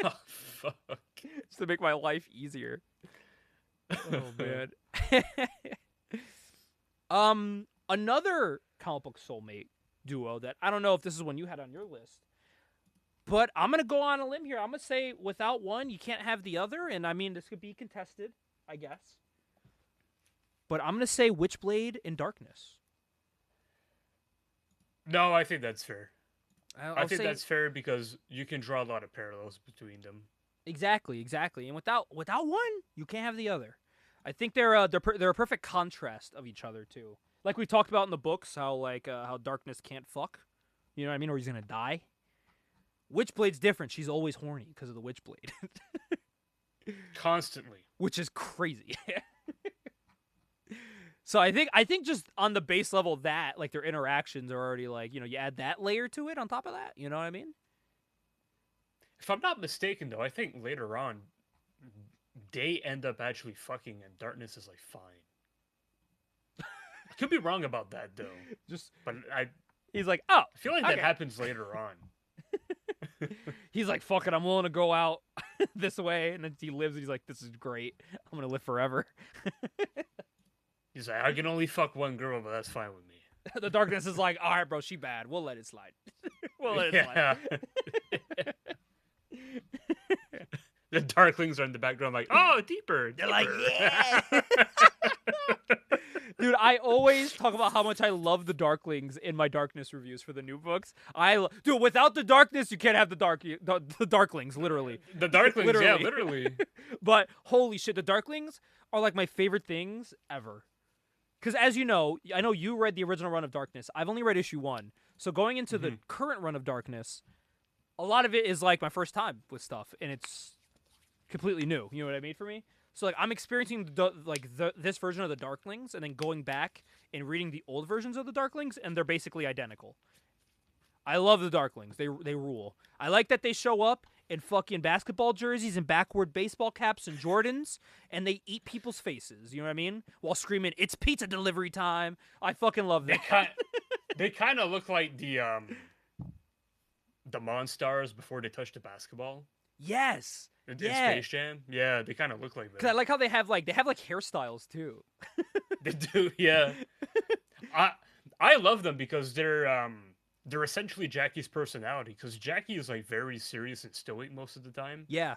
Oh, fuck.
Just to make my life easier. Oh man. Another comic book soulmate duo that I don't know if this is one you had on your list, but I'm gonna go on a limb here. I'm gonna say without one, you can't have the other, and I mean this could be contested, I guess. But I'm gonna say Witchblade and Darkness.
No, I think that's fair.
I'll
I think
say
that's fair because you can draw a lot of parallels between them.
exactly. And without one, you can't have the other. I think they're a perfect contrast of each other too. Like we talked about in the books, how Darkness can't fuck, you know what I mean, or he's gonna die. Witchblade's different. She's always horny because of the Witchblade,
Constantly.
which is crazy. So I think just on the base level that like their interactions are already like, you add that layer to it on top of that. You know what I mean?
If I'm not mistaken, though, I think later on they end up actually fucking, and Darkness is like fine. I could be wrong about that though,
Just
but I
he's like, oh,
feel like that
okay.
happens later on.
He's like, fuck it, I'm willing to go out this way, and then he lives. And he's like, this is great. I'm gonna live forever.
He's like, I can only fuck one girl, but that's fine with me.
The Darkness is like, all right, bro, she bad. We'll let it slide. We'll let it slide.
The Darklings are in the background, like, oh, deeper.
They're like, yeah. Dude, I always talk about how much I love the Darklings in my Darkness reviews for the new books. Dude, without the Darkness, you can't have the Darklings, literally.
The Darklings,
Literally.
yeah, literally.
But holy shit, the Darklings are like my favorite things ever. Because as you know, I know you read the original run of Darkness. I've only read issue 1. So going into the current run of Darkness, a lot of it is like my first time with stuff, and it's completely new. You know what I mean for me? So like I'm experiencing this version of the Darklings, and then going back and reading the old versions of the Darklings, and they're basically identical. I love the Darklings. They rule. I like that they show up in fucking basketball jerseys and backward baseball caps and Jordans, and they eat people's faces. You know what I mean? While screaming, "It's pizza delivery time!" I fucking love that.
They kind of look like the Monstars before they touched the basketball.
Yes.
In
Yeah.
Space Jam. Yeah, they kind of look like that.
Cause I like how they have hairstyles too.
They do, yeah. I love them because they're essentially Jackie's personality. Because Jackie is like very serious and stoic most of the time.
Yeah.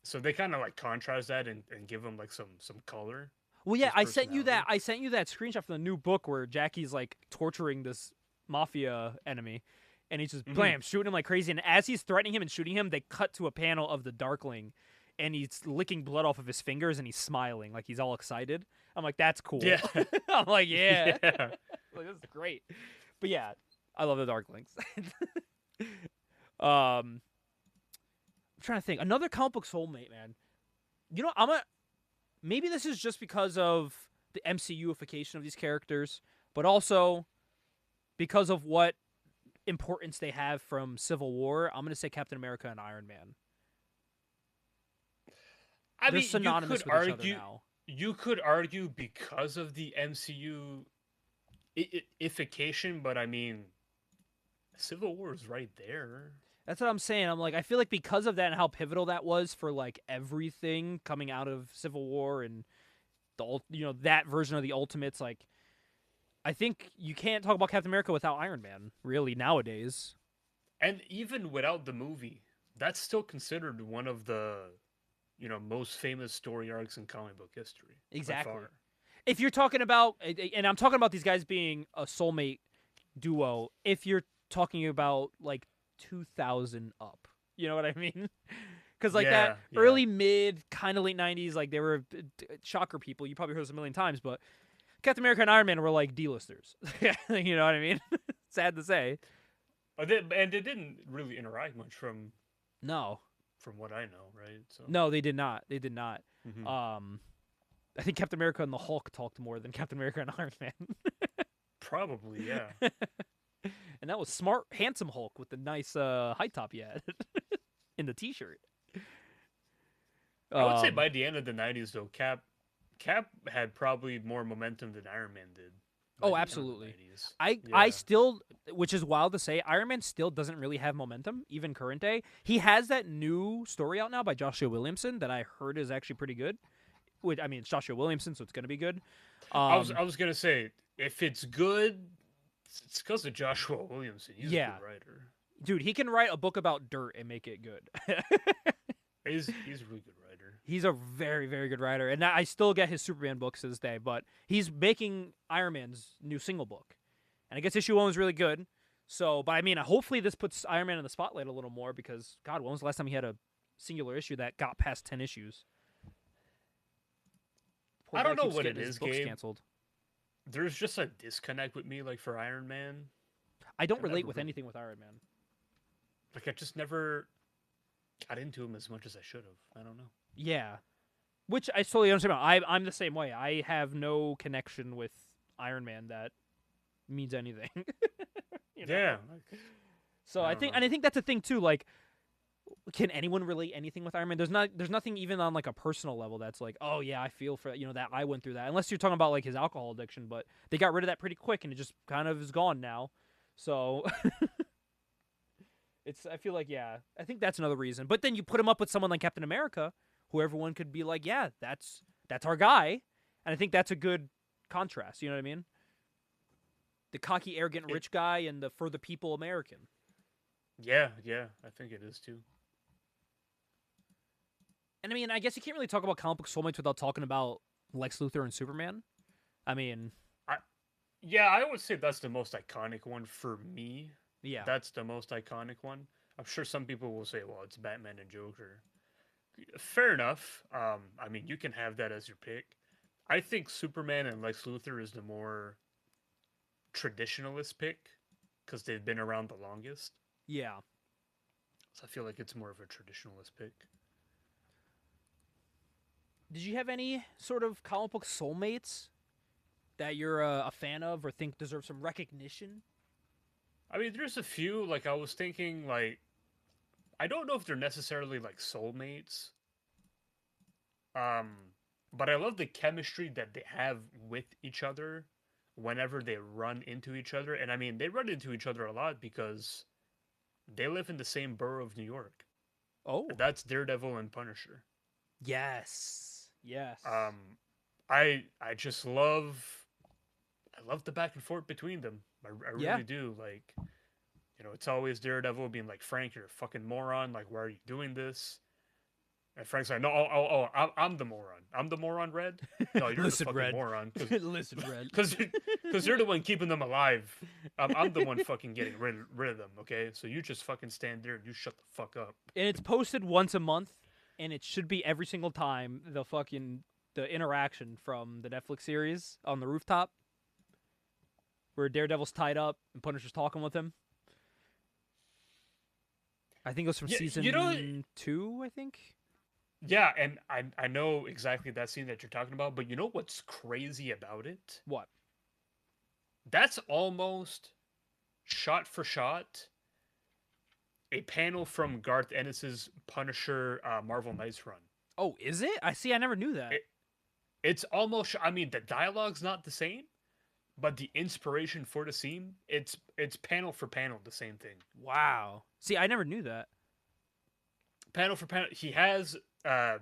So they kind of like contrast that and give him like some color.
Well, yeah, I sent you that screenshot from the new book where Jackie's like torturing this mafia enemy, and he's just blam shooting him like crazy. And as he's threatening him and shooting him, they cut to a panel of the Darkling, and he's licking blood off of his fingers and he's smiling like he's all excited. I'm like, that's cool.
Yeah.
I'm like, yeah.
Yeah.
Like, this is great. But yeah, I love the Darklings. I'm trying to think. Another comic book soulmate, man. You know, maybe this is just because of the MCU-ification of these characters, but also because of what importance they have from Civil War. I'm going to say Captain America and Iron Man. They're synonymous with each other now.
You could argue because of the MCU ification, but I mean, Civil War is right there.
That's what I'm saying. I'm like, I feel like because of that and how pivotal that was for like everything coming out of Civil War and that version of the Ultimates, like, I think you can't talk about Captain America without Iron Man, really, nowadays.
And even without the movie, that's still considered one of the, most famous story arcs in comic book history.
Exactly. If you're talking about, and I'm talking about these guys being a soulmate duo, if you're talking about like 2000 up, you know what I mean? Because early, mid, kind of late 90s, like they were shocker people. You probably heard this a million times, but Captain America and Iron Man were like D-listers. You know what I mean? Sad to say.
And they didn't really interact much from what I know, right? So.
No, they did not. They did not.
Mm-hmm.
I think Captain America and the Hulk talked more than Captain America and Iron Man.
Probably, yeah.
And that was smart, handsome Hulk with the nice high top he had in the T-shirt.
I would say by the end of the 90s, though, Cap had probably more momentum than Iron Man did.
Oh, absolutely. I still, which is wild to say, Iron Man still doesn't really have momentum, even current day. He has that new story out now by Joshua Williamson that I heard is actually pretty good. Which, I mean, it's Joshua Williamson, so it's going to be good.
I was going to say, if it's good, it's because of Joshua Williamson. He's a good writer.
Dude, he can write a book about dirt and make it good.
He's a really good writer.
He's a very, very good writer. And I still get his Superman books to this day, but he's making Iron Man's new single book. And I guess issue 1 was really good. So, but I mean, hopefully this puts Iron Man in the spotlight a little more because, God, when was the last time he had a singular issue that got past 10 issues?
I don't know what it is,
Gabe.
Canceled. There's just a disconnect with me, like, for Iron Man.
I don't relate with anything with Iron Man.
Like, I just never got into him as much as I should have. I don't know.
Yeah. Which I totally understand. I'm the same way. I have no connection with Iron Man that means anything. You know?
Yeah.
So
I
I
don't
think,
know.
and I think that's the thing too. Like, can anyone relate anything with Iron Man? There's nothing even on like a personal level that's like, oh yeah, I feel for that I went through that. Unless you're talking about like his alcohol addiction, but they got rid of that pretty quick, and it just kind of is gone now. So I feel like, yeah, I think that's another reason. But then you put him up with someone like Captain America, who everyone could be like, yeah, that's our guy, and I think that's a good contrast. You know what I mean? The cocky, arrogant,
It,
rich guy, and the for the people American.
yeah, yeah, I think it is too.
And I mean, I guess you can't really talk about comic book soulmates without talking about Lex Luthor and Superman. I mean,
I Yeah, I would say that's the most iconic one for me.
yeah,
That's the most iconic one. I'm sure some people will say, well, it's Batman and Joker. Fair enough. I mean, you can have that as your pick. I think Superman and Lex Luthor is the more traditionalist pick because they've been around the longest.
yeah.
So I feel like it's more of a traditionalist pick.
Did you have any sort of comic book soulmates that you're a fan of or think deserve some recognition?
I mean, there's a few. Like, I was thinking, like, I don't know if they're necessarily like soulmates. Um, but I love the chemistry that they have with each other whenever they run into each other. And I mean, they run into each other a lot because they live in the same borough of New York.
Oh,
And that's Daredevil and Punisher.
yes, yes,
I just love the back and forth between them. I
yeah.
really do. Like, it's always Daredevil being like, Frank, you're a fucking moron. Like, why are you doing this? And Frank's like, no, I'm the moron. I'm the moron, Red. No, you're the
Listen,
fucking
Red.
moron.
Listen, Red.
Because you're the one keeping them alive. I'm the one fucking getting rid of them, okay? So you just fucking stand there and you shut the fuck up.
And it's posted once a month, and it should be every single time the interaction from the Netflix series on the rooftop, where Daredevil's tied up and Punisher's talking with him. I think it was from
Yeah,
season 2. I think.
yeah, and I know exactly that scene that you're talking about, but you know what's crazy about it?
What?
That's almost shot for shot a panel from Garth Ennis's Punisher Marvel Knights run.
Oh, is it? I see. I never knew that.
It's almost. I mean, the dialogue's not the same, but the inspiration for the scene, it's panel for panel the same thing.
Wow. See, I never knew that.
Panel for panel, he has a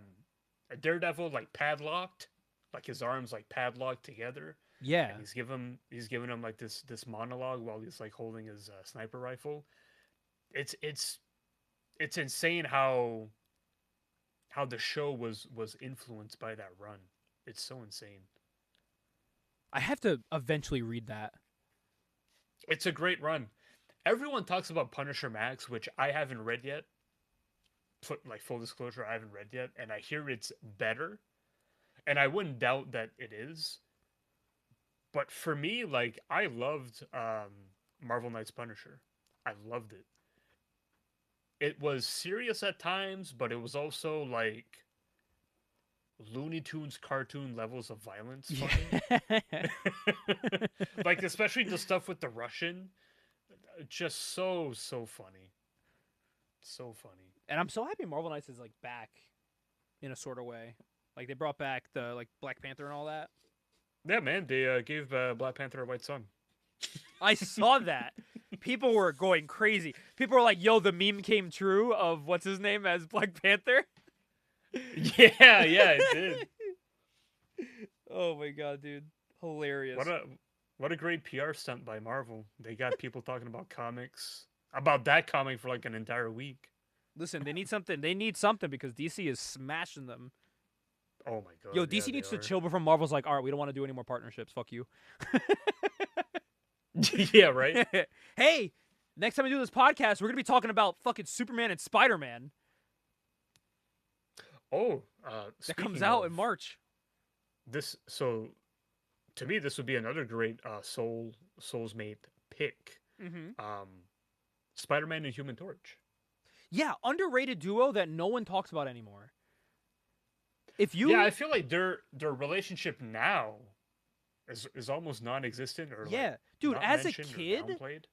Daredevil like padlocked, like his arms like padlocked together.
Yeah.
And he's giving him like this monologue while he's like holding his sniper rifle. It's insane how the show was influenced by that run. It's so insane.
I have to eventually read that.
It's a great run. Everyone talks about Punisher Max, which I haven't read yet. Full disclosure, I haven't read yet, and I hear it's better, and I wouldn't doubt that it is. But for me, like, I loved Marvel Knights Punisher. I loved it. It was serious at times, but it was also like Looney Tunes cartoon levels of violence.
Yeah.
Like, especially the stuff with the Russian, just so funny, so funny.
And I'm so happy Marvel Knights is like back in a sort of way. Like they brought back the like Black Panther and all that.
Yeah, man, they gave Black Panther a white son.
I saw that. People were going crazy. People were like, "Yo, the meme came true of what's his name as Black Panther."
Yeah, it did.
Oh my god, dude, hilarious!
What a great PR stunt by Marvel. They got people talking about comics, about that comic for like an entire week.
Listen, they need something. They need something because DC is smashing them.
Oh my god.
Yo, DC needs to chill before Marvel's like, all right, we don't want to do any more partnerships. Fuck you.
Yeah, right?
Hey, next time we do this podcast, we're going to be talking about fucking Superman and Spider-Man.
Oh,
that comes out in March.
So, to me, this would be another great Soulsmate pick.
Mm-hmm.
Spider-Man and Human Torch.
Yeah, underrated duo that no one talks about anymore.
Yeah, I feel like their relationship now is almost non-existent or like
Yeah, dude,
not
as a
mentioned or
kid,
downplayed.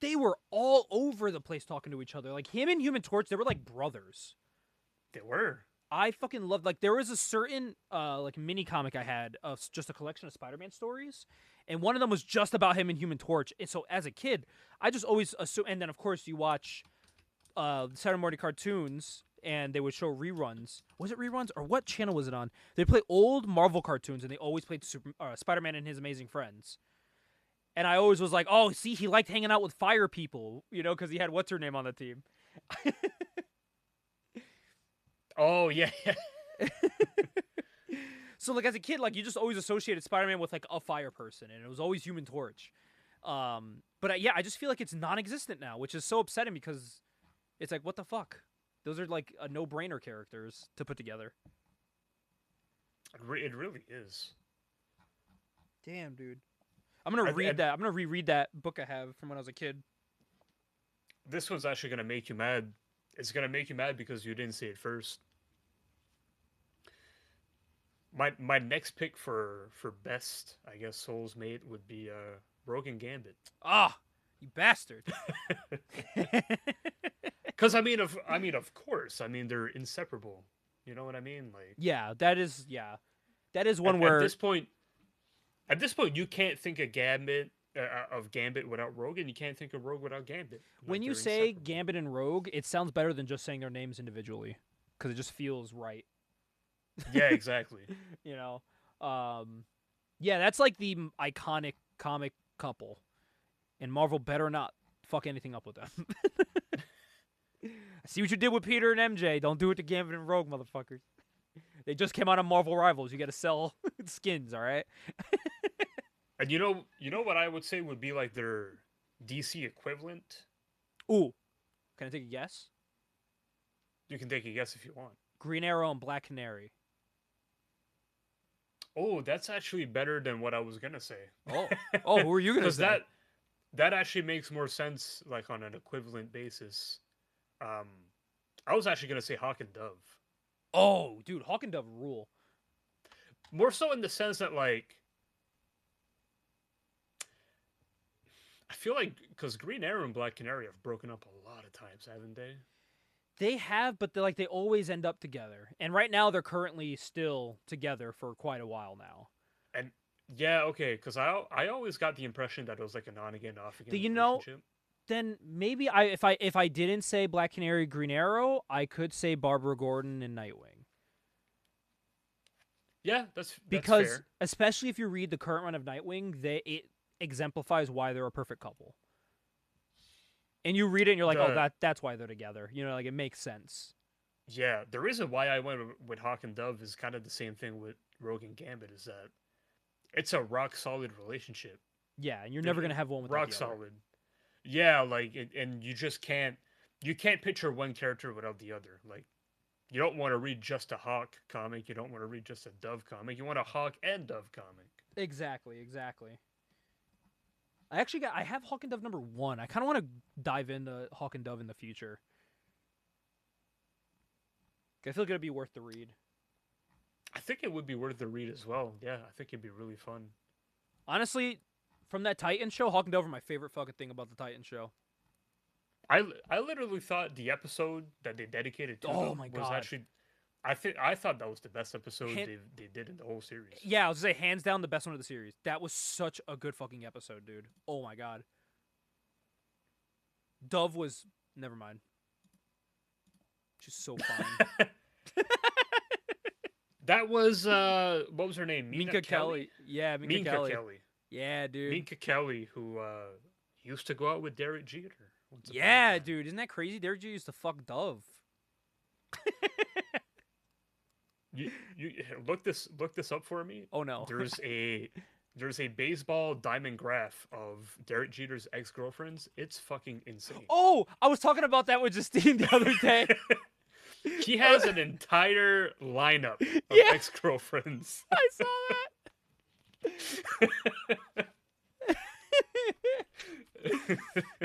they were all over the place talking to each other. Like him and Human Torch, they were like brothers.
They were.
I fucking loved, like, there was a certain like mini comic I had of just a collection of Spider-Man stories, and one of them was just about him and Human Torch. And so as a kid, I just always assume, and then of course you watch Saturday morning cartoons, and they would show reruns. Was it reruns or what channel was it on? They play old Marvel cartoons, and they always played Spider-Man and His Amazing Friends. And I always was like, oh, see, he liked hanging out with fire people, you know, because he had what's her name on the team.
Oh yeah.
So like as a kid, like you just always associated Spider-Man with like a fire person, and it was always Human Torch. But yeah, I just feel like it's non-existent now, which is so upsetting because it's like, what the fuck? Those are like a no-brainer characters to put together.
It really is.
Damn, dude. I'm gonna read that. I'm gonna reread that book I have from when I was a kid.
This one's actually gonna make you mad. It's gonna make you mad because you didn't see it first. My next pick for best, I guess, Souls Mate would be Rogue and Gambit.
Ah, you bastard.
Because I mean, of course, I mean they're inseparable. You know what I mean? Like,
yeah, that is one where
at this point, you can't think of Gambit without Rogue, and you can't think of Rogue without Gambit.
When you say Gambit and Rogue, it sounds better than just saying their names individually, because it just feels right.
Yeah, exactly.
You know, yeah, that's like the iconic comic couple, and Marvel better not fuck anything up with them. I see what you did with Peter and MJ. Don't do it to Gambit and Rogue, motherfuckers. They just came out on Marvel Rivals. You got to sell skins, all right?
And you know what I would say would be like their DC equivalent?
Ooh, can I take a guess?
You can take a guess if you want.
Green Arrow and Black Canary.
Oh, that's actually better than what I was gonna say.
Oh, who are you gonna say?
Because that actually makes more sense, like on an equivalent basis. I was actually gonna say Hawk and Dove.
Oh, dude, Hawk and Dove rule.
More so in the sense that, like, I feel like because Green Arrow and Black Canary have broken up a lot of times, haven't they?
They have, but they always end up together. And right now, they're currently still together for quite a while now.
And yeah, okay, because I always got the impression that it was like an on again, off again.
Do you
relationship.
know? Then maybe if I didn't say Black Canary, Green Arrow, I could say Barbara Gordon and Nightwing.
Yeah, that's
because
fair.
Especially if you read the current run of Nightwing, it exemplifies why they're a perfect couple. And you read it and you're like, oh, that's why they're together. You know, like it makes sense.
Yeah, the reason why I went with Hawk and Dove is kind of the same thing with Rogue and Gambit, is that it's a rock solid relationship.
Yeah, and you're never gonna have one with
rock solid. Yeah, like and you just can't picture one character without the other. Like, you don't want to read just a Hawk comic. You don't want to read just a Dove comic. You want a Hawk and Dove comic.
Exactly. I have Hawk and Dove #1. I kind of want to dive into Hawk and Dove in the future. I feel like it'd be worth the read.
I think it would be worth the read as well. Yeah, I think it'd be really fun.
Honestly, from that Titan show, Hawk and Dove are my favorite fucking thing about the Titan show.
I literally thought the episode that they dedicated to them was actually, I thought that was the best episode they did in the whole series.
Yeah, I was gonna say hands down the best one of the series. That was such a good fucking episode, dude. Oh my god. Dove was never mind. She's so fine.
That was what was her name?
Minka Kelly. Yeah, Minka Kelly.
Kelly.
Yeah, dude.
Minka Kelly, who used to go out with Derek Jeter.
Yeah, dude. Isn't that crazy? Derek Jeter used to fuck Dove.
you look this up for me.
Oh no.
There's a baseball diamond graph of Derek Jeter's ex-girlfriends. It's fucking insane.
Oh, I was talking about that with Justine the other day.
He has an entire lineup of ex-girlfriends.
I saw that.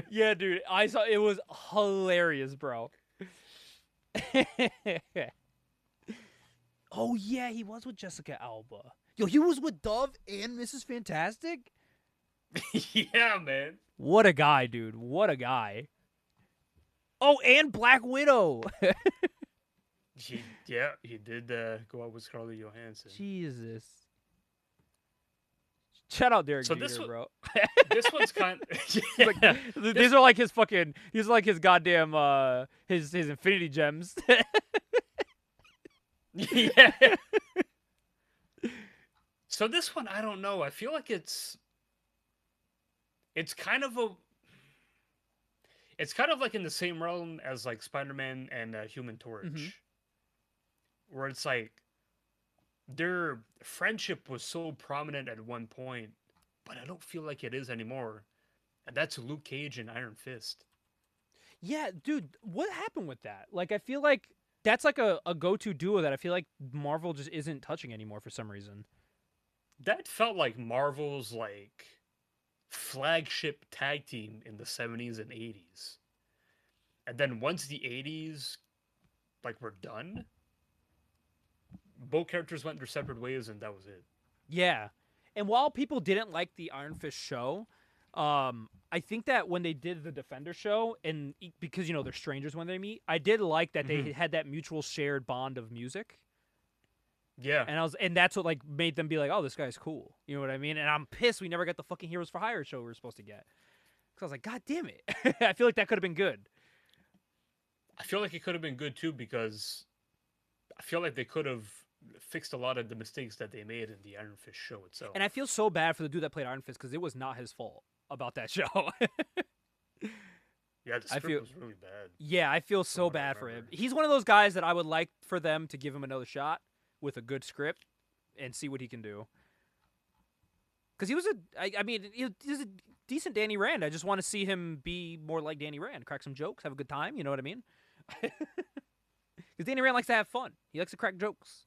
Yeah, dude. I saw it was hilarious, bro. Oh yeah, he was with Jessica Alba. Yo, he was with Dove and Mrs. Fantastic?
Yeah, man.
What a guy, dude. What a guy. Oh, and Black Widow.
He did go out with Scarlett Johansson.
Jesus. Shout out Derek
So
Jeter, bro.
This one's kind.
Like, these are like his fucking. These are like his goddamn. His Infinity Gems.
Yeah. So this one, I don't know. I feel like it's kind of a. It's kind of like in the same realm as like Spider-Man and Human Torch, where it's like their friendship was so prominent at one point, but I don't feel like it is anymore. And that's Luke Cage and Iron Fist.
Yeah, dude, what happened with that? Like, I feel like that's like a go-to duo that I feel like Marvel just isn't touching anymore for some reason.
That felt like Marvel's like flagship tag team in the 70s and 80s. And then once the 80s like were done, both characters went their separate ways and that was it.
Yeah. And while people didn't like the Iron Fist show, I think that when they did the Defender show, and because, you know, they're strangers when they meet, I did like that they had that mutual shared bond of music.
Yeah.
And that's what like made them be like, oh, this guy's cool. You know what I mean? And I'm pissed we never got the fucking Heroes for Hire show we were supposed to get. Because I was like, God damn it. I feel like that could have been good.
I feel like it could have been good too, because I feel like they could have fixed a lot of the mistakes that they made in the Iron Fist show itself.
And I feel so bad for the dude that played Iron Fist because it was not his fault about that show.
Yeah, the script was really bad.
Yeah, I feel so bad for him. He's one of those guys that I would like for them to give him another shot with a good script and see what he can do. Because he was he's a decent Danny Rand. I just want to see him be more like Danny Rand, crack some jokes, have a good time. You know what I mean? Because Danny Rand likes to have fun. He likes to crack jokes.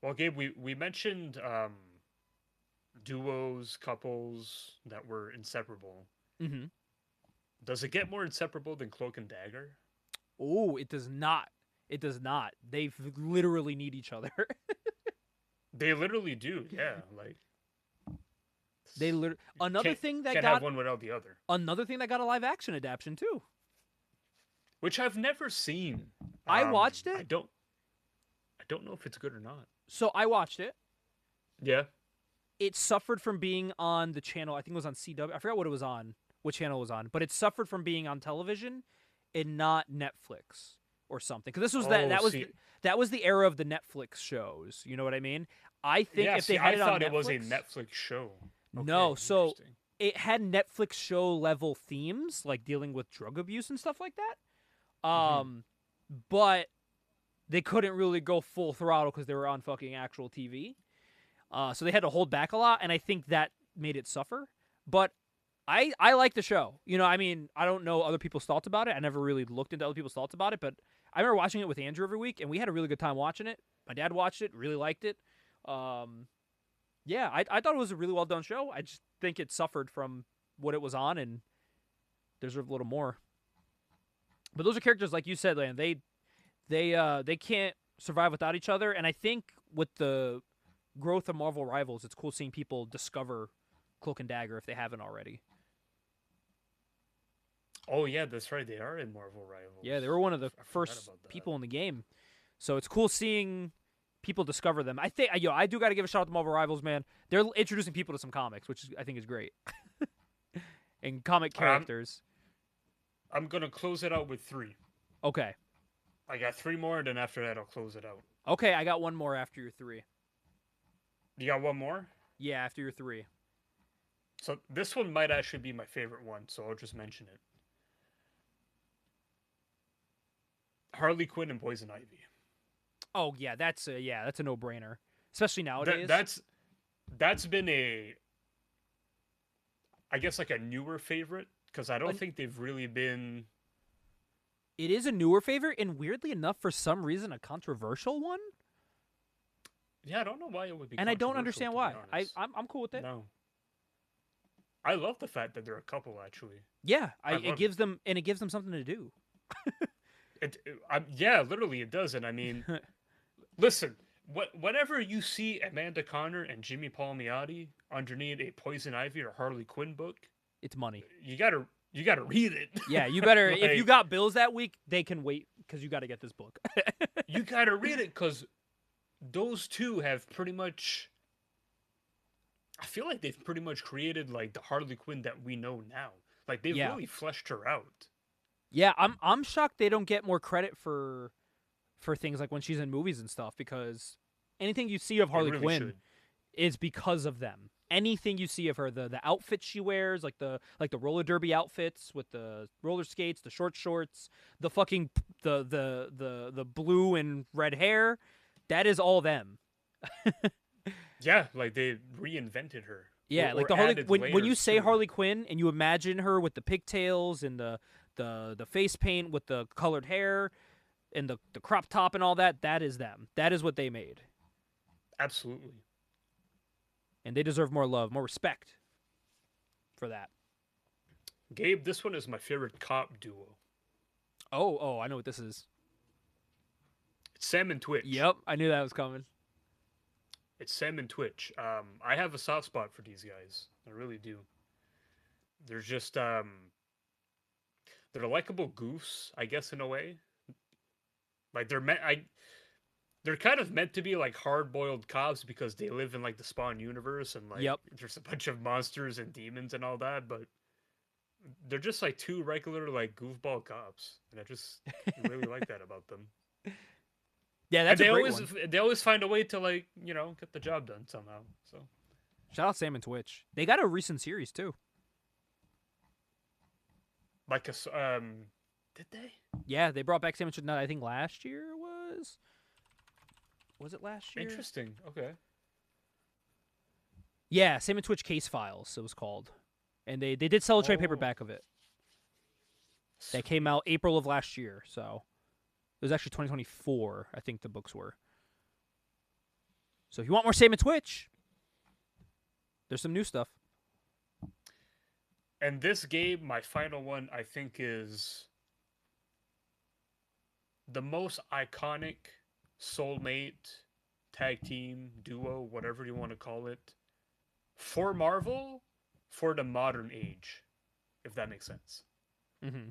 Well, Gabe, we mentioned duos, couples that were inseparable.
Mm-hmm.
Does it get more inseparable than Cloak and Dagger?
Oh, it does not. It does not. They literally need each other.
They literally do. Yeah, like
they literally. Another thing that
can't
got
have one without the other.
Another thing that got a live action adaptation too,
which I've never seen.
I watched it.
I don't know if it's good or not.
So I watched it.
Yeah.
It suffered from being on the channel. I think it was on CW. I forgot what it was on, what channel it was on, but it suffered from being on television and not Netflix or something. Because this was that was the era of the Netflix shows. You know what I mean? I think if they had it on Netflix,
I thought it was a Netflix show. Okay,
no, so it had Netflix show level themes, like dealing with drug abuse and stuff like that. But they couldn't really go full throttle because they were on fucking actual TV. So they had to hold back a lot, and I think that made it suffer. But I like the show. You know, I mean, I don't know other people's thoughts about it. I never really looked into other people's thoughts about it, but I remember watching it with Andrew every week, and we had a really good time watching it. My dad watched it, really liked it. Yeah, I thought it was a really well done show. I just think it suffered from what it was on, and deserved a little more. But those are characters, like you said, Lan. They can't survive without each other, and I think with the growth of Marvel Rivals, it's cool seeing people discover Cloak and Dagger if they haven't already.
Oh yeah, that's right. They are in Marvel Rivals.
Yeah, they were one of the first people in the game, so it's cool seeing people discover them. I think I do got to give a shout out to Marvel Rivals, man. They're introducing people to some comics, which I think is great, and comic characters.
I'm gonna close it out with 3.
Okay.
I got 3 more, and then after that, I'll close it out.
Okay, I got one more after your 3.
You got one more?
Yeah, after your 3.
So this one might actually be my favorite one, so I'll just mention it. Harley Quinn and Poison Ivy.
Oh yeah, that's a no-brainer, especially nowadays.
That's been I guess like a newer favorite, because I don't think they've really been.
It is a newer favorite, and weirdly enough, for some reason, a controversial one.
Yeah, I don't know why it would be.
And I don't understand why. I'm cool with it.
No. I love the fact that they're a couple, actually.
Yeah, it gives them something to do.
Yeah, literally it does, and I mean, listen, whenever you see Amanda Connor and Jimmy Palmiotti underneath a Poison Ivy or Harley Quinn book,
It's money.
you gotta read it.
Yeah, you better. If you
Like,
got bills that week, they can wait because you got to get this book.
you gotta read it because those two have pretty much. I feel like they've pretty much created like the Harley Quinn that we know now. Like they've
Yeah.
really fleshed her out.
Yeah, I'm shocked they don't get more credit for things like when she's in movies and stuff, because anything you see of
They
Harley
really
Quinn
should.
is because of them. Anything you see of her, the outfits she wears, like the roller derby outfits with the roller skates, the short shorts, the fucking the blue and red hair, that is all them.
Yeah, like they reinvented her.
Yeah,
Or
like the Harley.
added
When you
layers
say
to her.
Harley Quinn and you imagine her with the pigtails and the face paint with the colored hair and the crop top and all that, that is them. That is what they made,
Absolutely.
and they deserve more love, more respect for that.
Gabe, this one is my favorite cop duo.
Oh, I know what this is.
It's Sam and Twitch.
Yep, I knew that was coming.
It's Sam and Twitch. I have a soft spot for these guys. I really do. They're just they're likable goofs, I guess, in a way. Like they're kind of meant to be like hard-boiled cops because they live in like the Spawn universe and like
Yep.
there's a bunch of monsters and demons and all that, but they're just like two regular like goofball cops, and I really like that about them.
Yeah, that's
And
a great one.
they always find a way to like get the job done somehow. So
Shout out Sam and Twitch. They got a recent series too.
like did they?
Yeah, they brought back Sam and Twitch. I think last year was. Was it last year?
Interesting. Okay.
Yeah, Sam and Twitch Case Files. It was called, and they did sell a trade
Oh.
paperback of it. That came out April of last year, so it was actually 2024. I think the books were. So if you want more Sam and Twitch, there's some new stuff.
And this game, my final one, I think is the most iconic soulmate tag team duo, whatever you want to call it, for Marvel, for the modern age, if that makes sense.
Mm-hmm.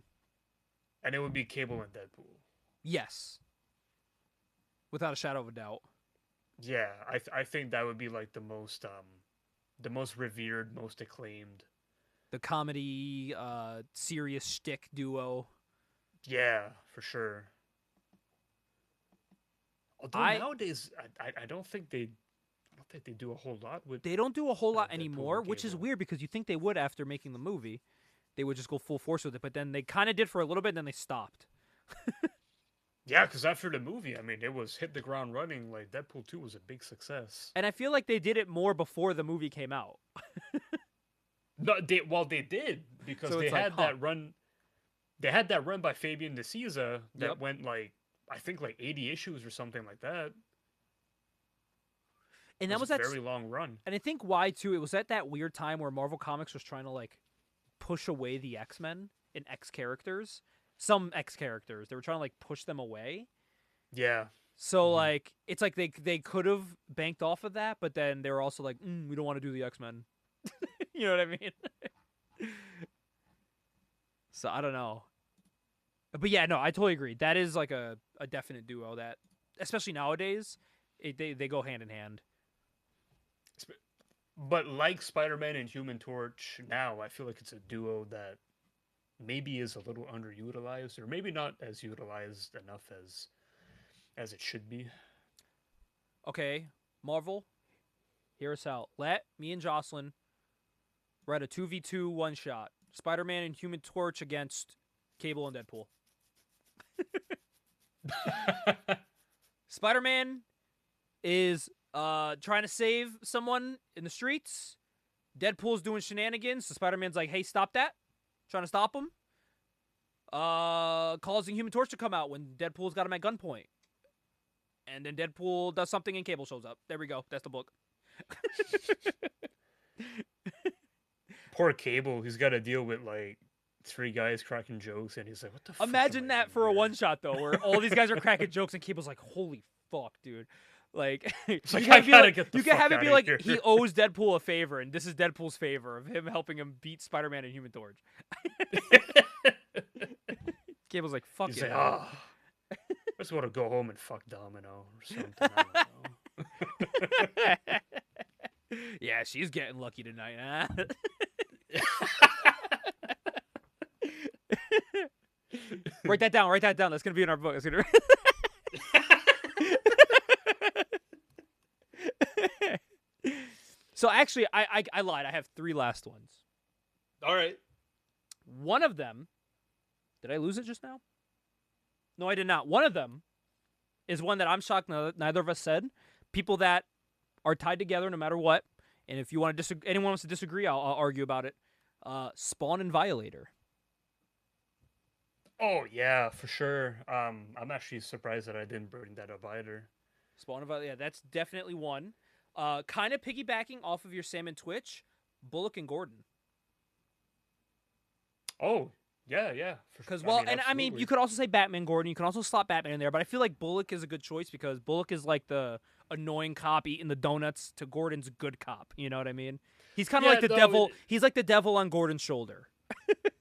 And it would be Cable and Deadpool.
Yes, without a shadow of a doubt.
Yeah, I think that would be like the most revered, most acclaimed.
The comedy, serious shtick duo.
Yeah, for sure. Although nowadays, I don't think they do a whole lot with.
They don't do a whole lot
Deadpool
anymore,
and
which is
Cable.
weird because you think they would after making the movie. They would just go full force with it, but then they kind of did for a little bit, and then they stopped.
Yeah, because after the movie, I mean, it was hit the ground running. Like Deadpool 2 was a big success.
And I feel like they did it more before the movie came out.
No, they did because
So
they
it's like,
had that run. They had that run by Fabian DeSouza that
Yep.
went like I think like 80 issues or something like that.
And
It
that was
a
that.
very long run.
And I think why too. It was at that weird time where Marvel Comics was trying to like push away the X-Men and X characters. Some X characters, they were trying to like push them away.
Yeah,
So
Mhm.
like it's like they could have banked off of that, but then they were also like, we don't want to do the X-Men. You know what I mean? So I don't know. But yeah, no, I totally agree. That is like a definite duo that, especially nowadays, they go hand in hand.
but like Spider-Man and Human Torch, now I feel like it's a duo that maybe is a little underutilized, or maybe not as utilized enough as it should be.
Okay, Marvel, hear us out. Let me and Jocelyn write a 2v2 one shot. Spider-Man and Human Torch against Cable and Deadpool. Spider-Man is trying to save someone in the streets. Deadpool's doing shenanigans. So Spider-Man's like, hey, stop that. Trying to stop him. Causing Human Torch to come out when Deadpool's got him at gunpoint. And then Deadpool does something and Cable shows up. There we go. That's the book.
Poor Cable, he's got to deal with like 3 guys cracking jokes, and he's like, "What the?" fuck
Imagine
am I
that
doing
for a
here?"
one shot though, where all these guys are cracking jokes and Cable's like, holy fuck, dude. Like,
It's like, I gotta get the
you can
fuck
have it be
outta
like
here.
he owes Deadpool a favor, and this is Deadpool's favor of him helping him beat Spider-Man and Human Torch. Cable's like, fuck
He's
it.
like,
man."
oh, I just want to go home and fuck Domino or something. I don't know.
Yeah, she's getting lucky tonight. Huh? Write that down. Write that down. That's gonna be in our book. That's gonna... So actually, I lied. I have 3 last ones.
All right.
One of them, did I lose it just now? No, I did not. One of them is one that I'm shocked neither of us said. People that are tied together no matter what. And if you want to anyone wants to disagree, I'll argue about it. Spawn and Violator.
Oh yeah, for sure. I'm actually surprised that I didn't bring that up either.
Spawn and Violator, yeah, that's definitely one. Kind of piggybacking off of your Sam and Twitch, Bullock and Gordon.
Oh yeah, for
Because
sure.
well, I mean, you could also say Batman Gordon. You can also slot Batman in there, but I feel like Bullock is a good choice because Bullock is like the annoying cop eating the donuts to Gordon's good cop. You know what I mean? He's kind of like the devil. He's like the devil on Gordon's shoulder.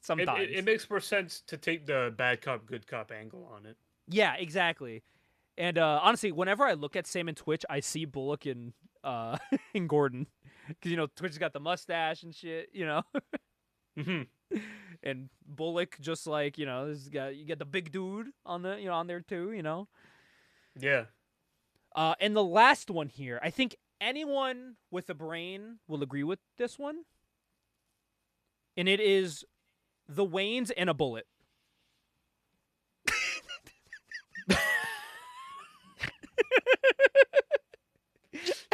Sometimes
it makes more sense to take the bad cop, good cop angle on it.
Yeah, exactly. And honestly, whenever I look at Sam and Twitch, I see Bullock and in Gordon, because Twitch's got the mustache and shit. And Bullock just like you get the big dude on the on there too.
Yeah.
And the last one here, I think anyone with a brain will agree with this one, and it is the Waynes and a bullet.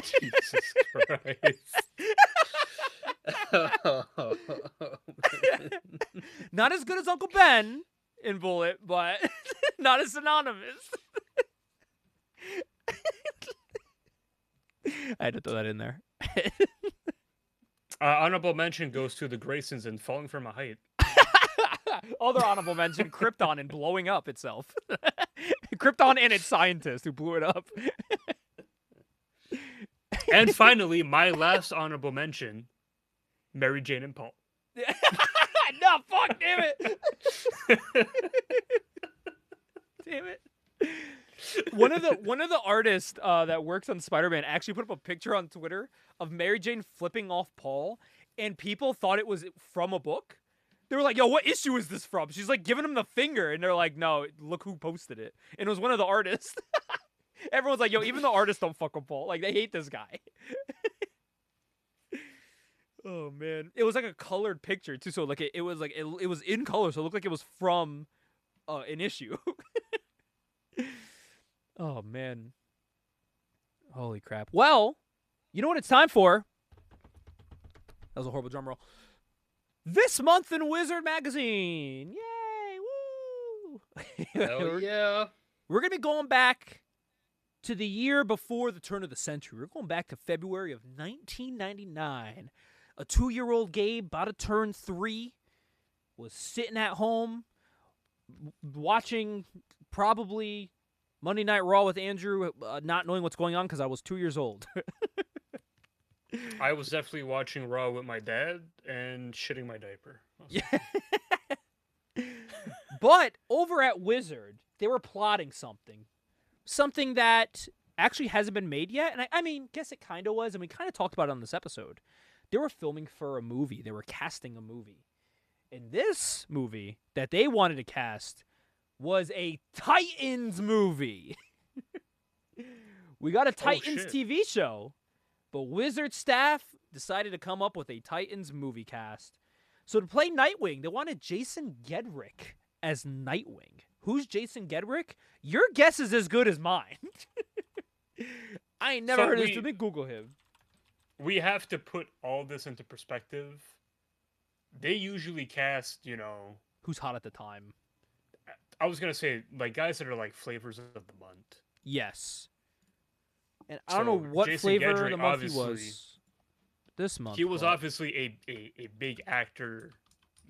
Jesus Christ. Oh,
Not as good as Uncle Ben in Bullet, but not as synonymous. I had to throw that in there.
Honorable mention goes to the Graysons and Falling from a Height.
Other honorable mention, Krypton and blowing up itself. Krypton and its scientist who blew it up.
And finally, my last honorable mention, Mary Jane and Paul.
No, fuck, damn it. Damn it. One of the artists that works on Spider-Man actually put up a picture on Twitter of Mary Jane flipping off Paul, and people thought it was from a book. They were like, yo, what issue is this from? She's like giving him the finger, and they're like, no, look who posted it. And it was one of the artists. Everyone's like, yo, even the artists don't fuck with Paul. Like, they hate this guy. Oh, man. It was like a colored picture, too. So, like, it was in color, so it looked like it was from an issue. Oh, man. Holy crap. Well, you know what it's time for? That was a horrible drum roll. This month in Wizard Magazine. Yay! Woo!
Hell yeah.
We're going to be going back to the year before the turn of the century. We're going back to February of 1999. A 2-year-old Gabe, about to turn 3, was sitting at home watching probably Monday Night Raw with Andrew, not knowing what's going on because I was 2 years old.
I was definitely watching Raw with my dad and shitting my diaper.
Yeah. But over at Wizard, they were plotting something that actually hasn't been made yet. And I mean, guess it kind of was, and we kind of talked about it on this episode. They were filming for a movie. They were casting a movie. And this movie that they wanted to cast was a Titans movie. We got a Titans TV show, but Wizard staff decided to come up with a Titans movie cast. So to play Nightwing, they wanted Jason Gedrick as Nightwing. Who's Jason Gedrick? Your guess is as good as mine. I ain't never heard of this. Let me Google him.
We have to put all this into perspective. They usually cast,
who's hot at the time.
I was going to say, like, guys that are, like, flavors of the month.
Yes. And I don't know what Jason flavor
Gedrick,
of the month he was this month.
He was obviously a big actor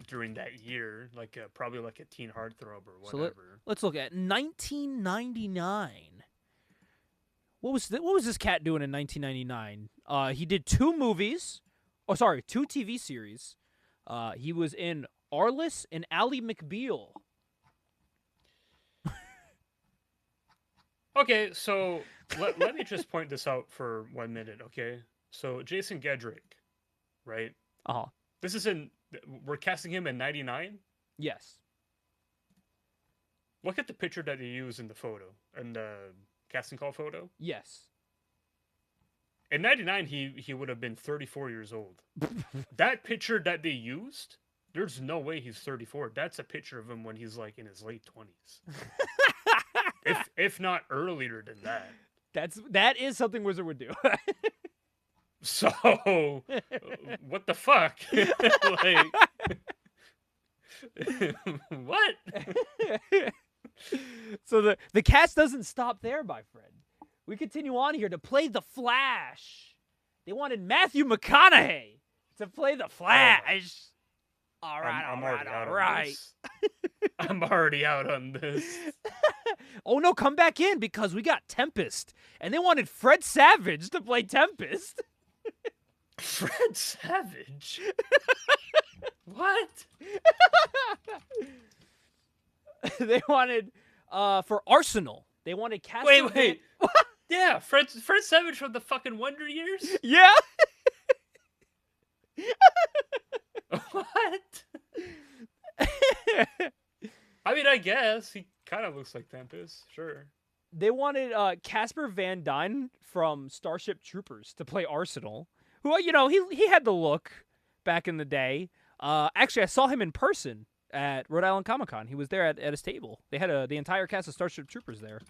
during that year, like probably like a teen heartthrob or whatever.
So let's look at 1999. What was this cat doing in 1999? He did 2 movies. Oh, sorry, 2 TV series. He was in Arliss and Ally McBeal.
Okay, so let me just point this out for 1 minute, okay? So Jason Gedrick, right?
Uh-huh.
We're casting him in 99?
Yes.
Look at the picture that they use in the photo, in the casting call photo.
Yes.
In 99, he would have been 34 years old. That picture that they used, there's no way he's 34. That's a picture of him when he's like in his late 20s. if not earlier than that.
That is something Wizard would do.
So, what the fuck? Like, what?
So the cast doesn't stop there, my friend. We continue on here to play the Flash. They wanted Matthew McConaughey to play the Flash. All right.
I'm already out on this.
Oh no, come back in because we got Tempest. And they wanted Fred Savage to play Tempest.
Fred Savage? What?
They wanted for Arsenal. They wanted Casper.
Wait. Yeah, Fred Savage from the fucking Wonder Years?
Yeah.
What? I mean, I guess he kind of looks like Tempest. Sure.
They wanted Casper Van Dine from Starship Troopers to play Arsenal, who he had the look back in the day. Actually, I saw him in person at Rhode Island Comic-Con. He was there at his table. They had the entire cast of Starship Troopers there.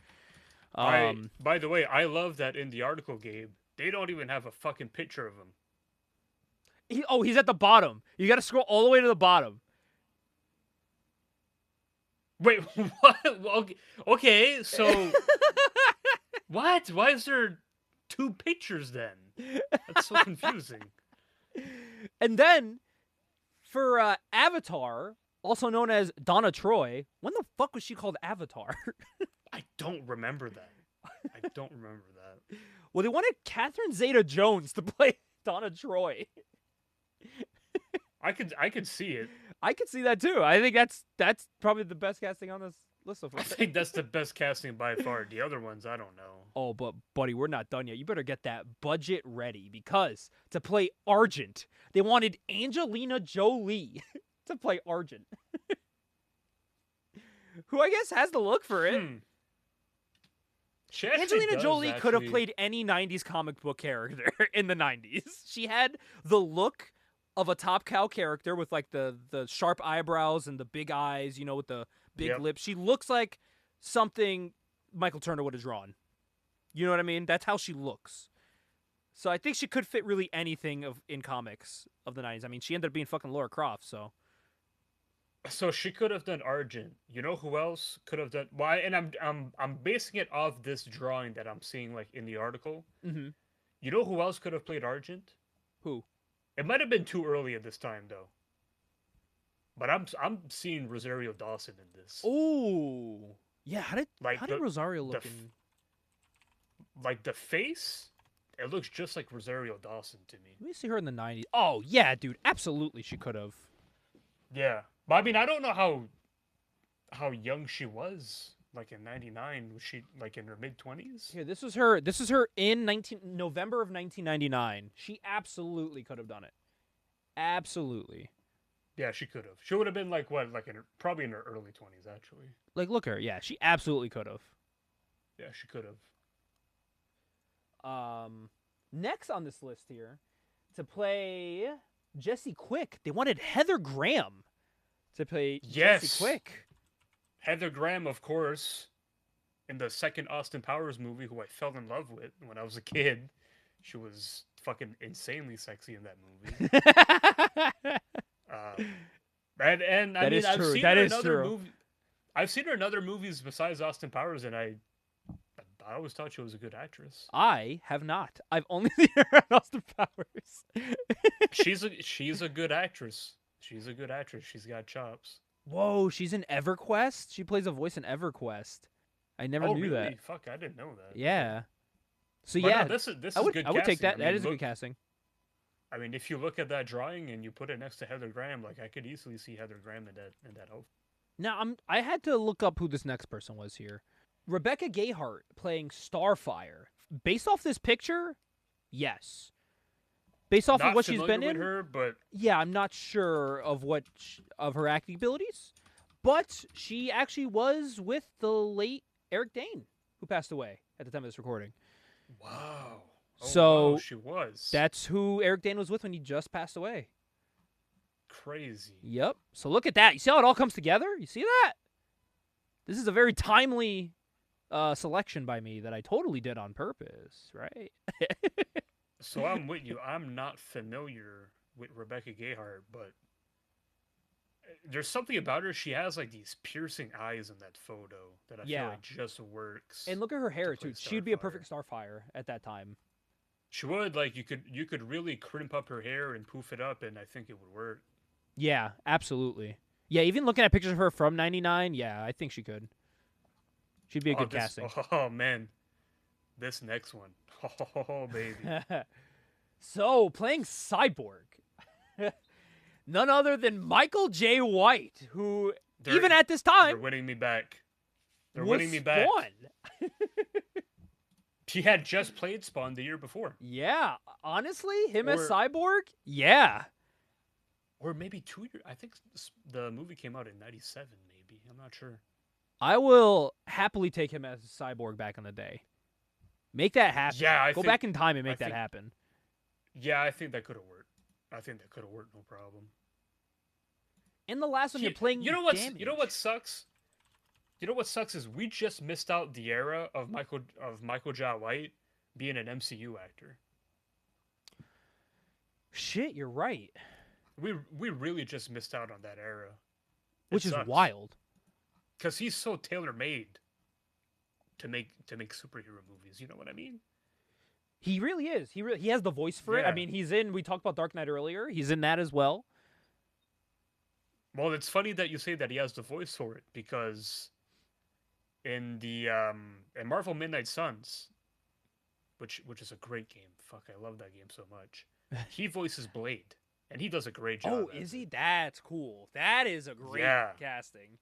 By the way, I love that in the article, Gabe, they don't even have a fucking picture of him.
He's at the bottom. You got to scroll all the way to the bottom.
Wait, what? Okay, so what? Why is there 2 pictures then? That's so confusing.
And then for Avatar, also known as Donna Troy, when the fuck was she called Avatar?
I don't remember that.
Well, they wanted Catherine Zeta-Jones to play Donna Troy.
I could see it.
I could see that too. I think that's probably the best casting on this list so far.
I think that's the best casting by far. The other ones, I don't know.
Oh, but buddy, we're not done yet. You better get that budget ready because to play Argent, they wanted Angelina Jolie to play Argent. Who I guess has the look for it. Angelina Jolie could have played any 90s comic book character in the 90s. She had the look of a Top Cow character with like the sharp eyebrows and the big eyes, with the big lips. She looks like something Michael Turner would have drawn. You know what I mean? That's how she looks. So I think she could fit really anything in comics of the 90s. I mean, she ended up being fucking Laura Croft, so.
So she could have done Argent. You know who else could have done? Why? And I'm basing it off this drawing that I'm seeing like in the article.
Mm-hmm.
You know who else could have played Argent?
Who?
It might have been too early at this time though. But I'm seeing Rosario Dawson in this.
Ooh. Yeah. How did Rosario look in?
Like the face, it looks just like Rosario Dawson to me.
Let me see her in the 90s. Oh yeah, dude. Absolutely, she could have.
Yeah. But I mean, I don't know how young she was. Like in 99, was she like in her mid-20s?
Here, this is her in November of 1999. She absolutely could have done it. Absolutely.
Yeah, she could have. She would have been like what? Like probably in her early 20s actually.
Like look at her. Yeah, she absolutely could have.
Yeah, she could have.
Next on this list here to play Jessie Quick. They wanted Heather Graham to play Jessie Quick.
Heather Graham, of course, in the second Austin Powers movie, who I fell in love with when I was a kid. She was fucking insanely sexy in that movie. And I mean, I've seen her in other movies. I've seen her in other movies besides Austin Powers, and I always thought she was a good actress.
I have not. I've only seen her in Austin Powers.
She's a good actress. She's a good actress. She's got chops.
Whoa, she's in EverQuest? She plays a voice in EverQuest. I never knew
really?
that.
Fuck, I didn't know that.
Yeah. So
But no,
yeah,
this is
I would
good
I would take
casting.
that. That is a good casting.
I mean, if you look at that drawing and you put it next to Heather Graham, like I could easily see Heather Graham in that outfit.
Now I had to look up who this next person was here. Rebecca Gayheart playing Starfire. Based off this picture, yes. Based off of
Not
what she's been
familiar
in,
with her, but
yeah, I'm not sure of of her acting abilities, but she actually was with the late Eric Dane, who passed away at the time of this recording.
wow. Oh,
So
wow, she was.
that's who Eric Dane was with when he just passed away.
Crazy.
Yep. So look at that. You see how it all comes together? You see that? This is a very timely selection by me that I totally did on purpose, right?
So I'm with you. I'm not familiar with Rebecca Gayheart, but there's something about her. She has like these piercing eyes in that photo that I feel
Yeah.
like just works.
And look at her hair
play
too. She'd be a
Starfire.
perfect Starfire at that time.
She would like you could really crimp up her hair and poof it up, and I think it would work.
Yeah, absolutely. Yeah, even looking at pictures of her from '99, yeah, I think she could. She'd be a good casting.
Oh man, this next one. Oh baby.
So playing Cyborg, none other than Michael J. White, who even at this
They're
time
winning me back. They're
was
winning me back.
Spawn.
He had just played Spawn the year before.
Yeah, honestly, him as
Or-
Cyborg, yeah.
Or maybe 2 years. I think the movie came out in '97. Maybe I'm not sure.
I will happily take him as Cyborg back in the day. Make that happen.
Yeah, I
Go
think,
back in time and make
I
that
think-
happen.
Yeah, I think that could have worked. I think that could have worked, no problem.
In the last one, you're playing.
You know what?
Damage.
You know what sucks? You know what sucks is we just missed out the era of Michael J. White being an MCU actor.
Shit, you're right.
We really just missed out on that era.
Which is wild.
Because he's so tailor made to make superhero movies. You know what I mean?
He really is. He has the voice for it. I
Yeah.
mean, he's in. We talked about Dark Knight earlier. He's in that as well.
Well, it's funny that you say that he has the voice for it because in the in Marvel Midnight Suns, which is a great game. Fuck, I love that game so much. He voices Blade, and he does a great job.
Oh,
at
is
it.
he? That's cool. That is a great
Yeah.
casting.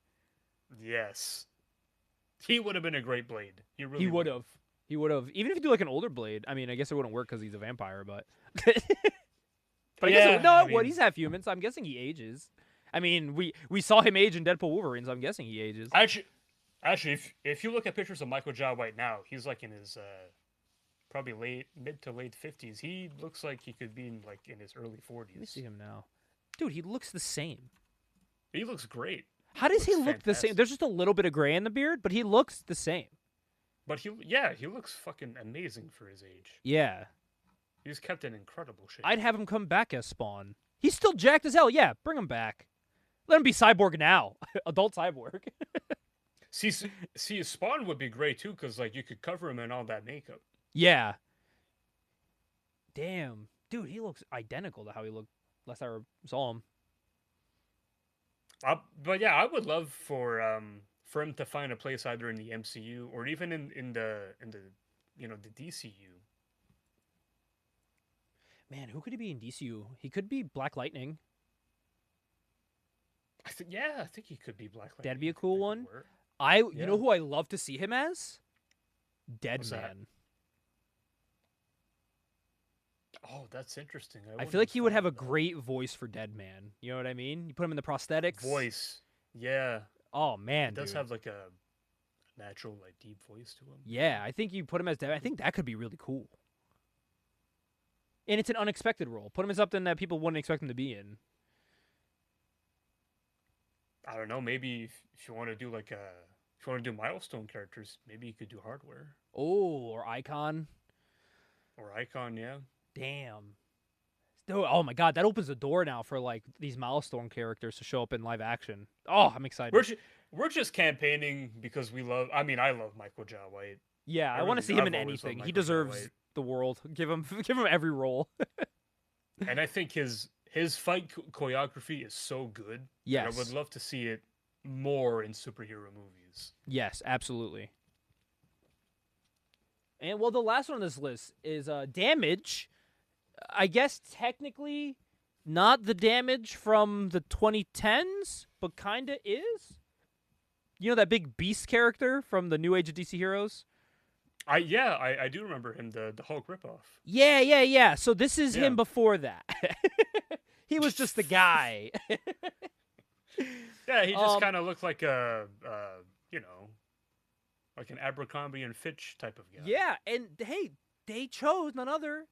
Yes, he would have been a great Blade. He really
He would have. He would have. Even if you do like an older Blade. I mean, I guess it wouldn't work because he's a vampire, but. But I guess it, no,
I
what?
mean-
He's half human, so I'm guessing he ages. I mean, we saw him age in Deadpool Wolverine, so I'm guessing he ages.
Actually, if you look at pictures of Michael J. White now, he's like in his probably mid to late 50s. He looks like he could be in his early 40s.
Let me see him now. Dude, he looks the same.
He looks great.
How does he
Looks
look the same?
fantastic.
There's just a little bit of gray in the beard, but he looks the same.
But he looks fucking amazing for his age.
Yeah.
He's kept in incredible shape.
I'd have him come back as Spawn. He's still jacked as hell. Yeah, bring him back. Let him be Cyborg now. Adult Cyborg.
See, Spawn would be great too, because like you could cover him in all that makeup.
Yeah. Damn. Dude, he looks identical to how he looked last I saw him.
But yeah, I would love for him to find a place either in the MCU or even in the the DCU.
Man, who could he be in DCU? He could be Black Lightning.
I think he could be Black Lightning.
That'd be a
I think
cool
that could
one.
work.
You
Yeah.
know who I love to see him as? Deadman.
What's that? Oh, that's interesting.
I
wouldn't
feel like he would
thought
have a
of that.
great voice for Deadman. You know what I mean? You put him in the prosthetics.
voice. Yeah,
Oh man,
it does
dude.
have like a natural, like deep voice to him.
Yeah, I think you put him as Deadman. I think that could be really cool. And it's an unexpected role. Put him in something that people wouldn't expect him to be in.
I don't know. Maybe if you want to do if you want to do milestone characters, maybe you could do Hardware
Oh, or Icon.
or Icon. Yeah.
Damn. Dude, oh my god, that opens the door now for like these milestone characters to show up in live action. Oh, I'm excited.
We're just campaigning because we love. I mean, I love Michael J. White.
Yeah, I want to
really-
see him
I've
in
always loved
anything. He
Michael J.
deserves
White.
the world. Give him every role.
And I think his fight choreography is so good. that
Yes.
I would love to see it more in superhero movies.
Yes, absolutely. And well, the last one on this list is Damage. I guess technically not the Damage from the 2010s, but kind of is. You know that big Beast character from the New Age of DC Heroes?
I do remember him, the Hulk ripoff.
Yeah. So this is him before that. He was just the guy.
Yeah, he just kind of looked like like an Abercrombie and Fitch type of guy.
Yeah, and hey, they chose none other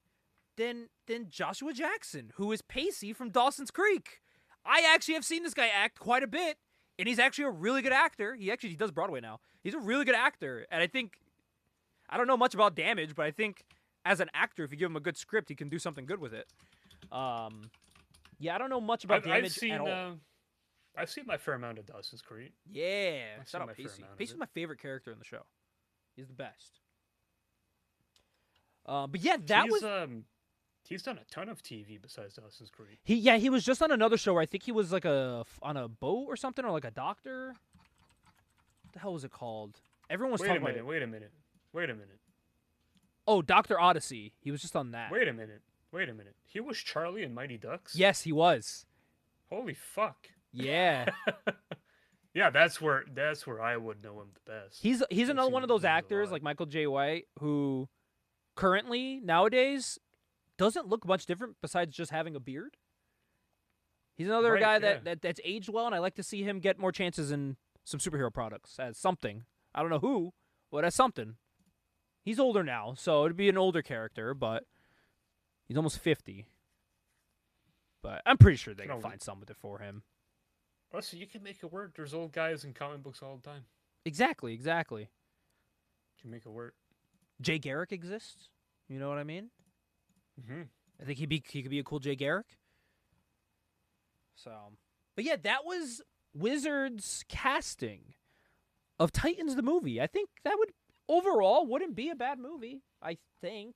than Joshua Jackson, who is Pacey from Dawson's Creek. I actually have seen this guy act quite a bit, and he's actually a really good actor. He does Broadway now. He's a really good actor, and I don't know much about Damage, but I think as an actor, if you give him a good script, he can do something good with it. Yeah, I don't know much about Damage at all.
I've seen my fair amount of Dawson's Creek.
Yeah, shout out Pacey. Pacey's my favorite character in the show. He's the best. But yeah,
he's done a ton of TV besides Dawson's Creek.
He was just on another show where I think he was like on a boat or something, or like a doctor. What the hell was it called? Everyone was talking about it.
Wait a minute.
Oh, Dr. Odyssey. He was just on that.
Wait a minute. He was Charlie in Mighty Ducks?
Yes, he was.
Holy fuck.
Yeah.
Yeah, that's where I would know him the best.
He's another one of those actors like Michael J. White who currently nowadays doesn't look much different besides just having a beard. He's another guy that's aged well, and I like to see him get more chances in some superhero products as something. I don't know who, but as something. He's older now, so it'd be an older character, but he's almost 50. But I'm pretty sure they can find something for him.
Also, you can make it work. There's old guys in comic books all the time.
Exactly. You
can make it work.
Jay Garrick exists. You know what I mean?
Mm-hmm.
I think he could be a cool Jay Garrick. So, but yeah, that was Wizards' casting of Titans the movie. I think that overall wouldn't be a bad movie. I think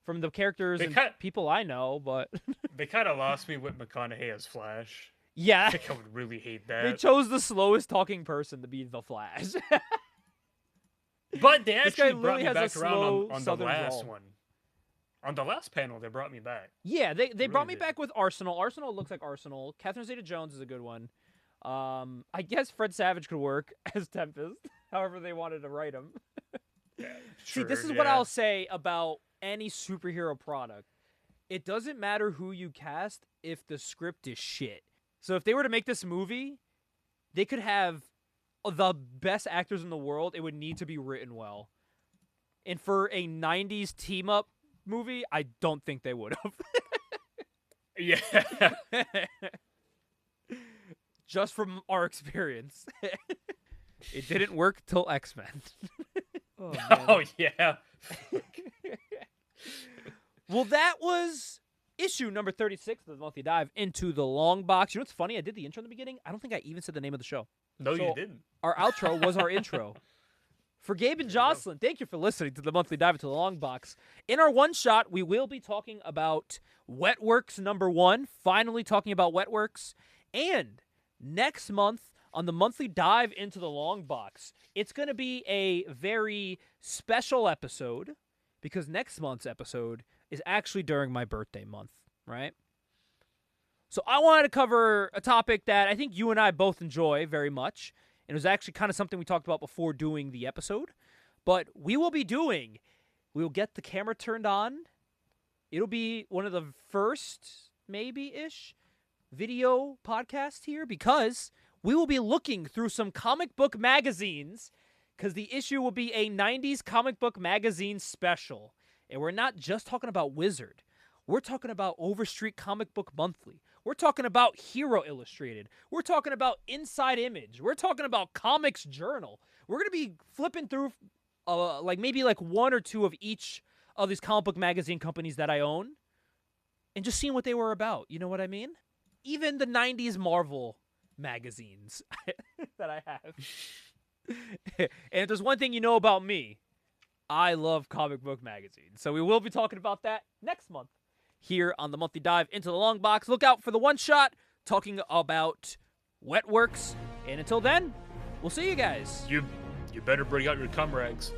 from the characters and people I know, but
they kind of lost me with McConaughey as Flash.
Yeah,
I think I would really hate that.
They chose the slowest talking person to be the Flash.
But they actually brought me back around on the last
drawl.
one. On the last panel, they brought me back.
Yeah, they brought me back with Arsenal. Arsenal looks like Arsenal. Catherine Zeta-Jones is a good one. I guess Fred Savage could work as Tempest, however they wanted to write him.
Yeah,
See, this is what I'll say about any superhero product. It doesn't matter who you cast if the script is shit. So if they were to make this movie, they could have the best actors in the world. It would need to be written well. And for a 90s team-up movie, I don't think they would have.
Yeah.
Just from our experience. It didn't work till X-Men.
Oh, yeah.
Well, that was issue number 36 of the Monthly Dive into the Long Box. You know what's funny? I did the intro in the beginning. I don't think I even said the name of the show.
No, you didn't.
Our outro was our intro. For Gabe and Jocelyn, thank you for listening to the Monthly Dive into the Long Box. In our one-shot, we will be talking about Wetworks #1, finally talking about Wetworks. And next month, on the Monthly Dive into the Long Box, it's going to be a very special episode because next month's episode is actually during my birthday month, right? So I wanted to cover a topic that I think you and I both enjoy very much. And it was actually kind of something we talked about before doing the episode. But we will get the camera turned on. It'll be one of the first, maybe-ish, video podcasts here because we will be looking through some comic book magazines because the issue will be a 90s comic book magazine special. And we're not just talking about Wizard. We're talking about Overstreet Comic Book Monthly. We're talking about Hero Illustrated. We're talking about Inside Image. We're talking about Comics Journal. We're going to be flipping through maybe one or two of each of these comic book magazine companies that I own and just seeing what they were about. You know what I mean? Even the 90s Marvel magazines that I have. And if there's one thing you know about me, I love comic book magazines. So we will be talking about that next month here on the Monthly Dive into the Long Box. Look out for the one-shot talking about Wetworks. And until then, we'll see you guys.
You better bring out your cum rags.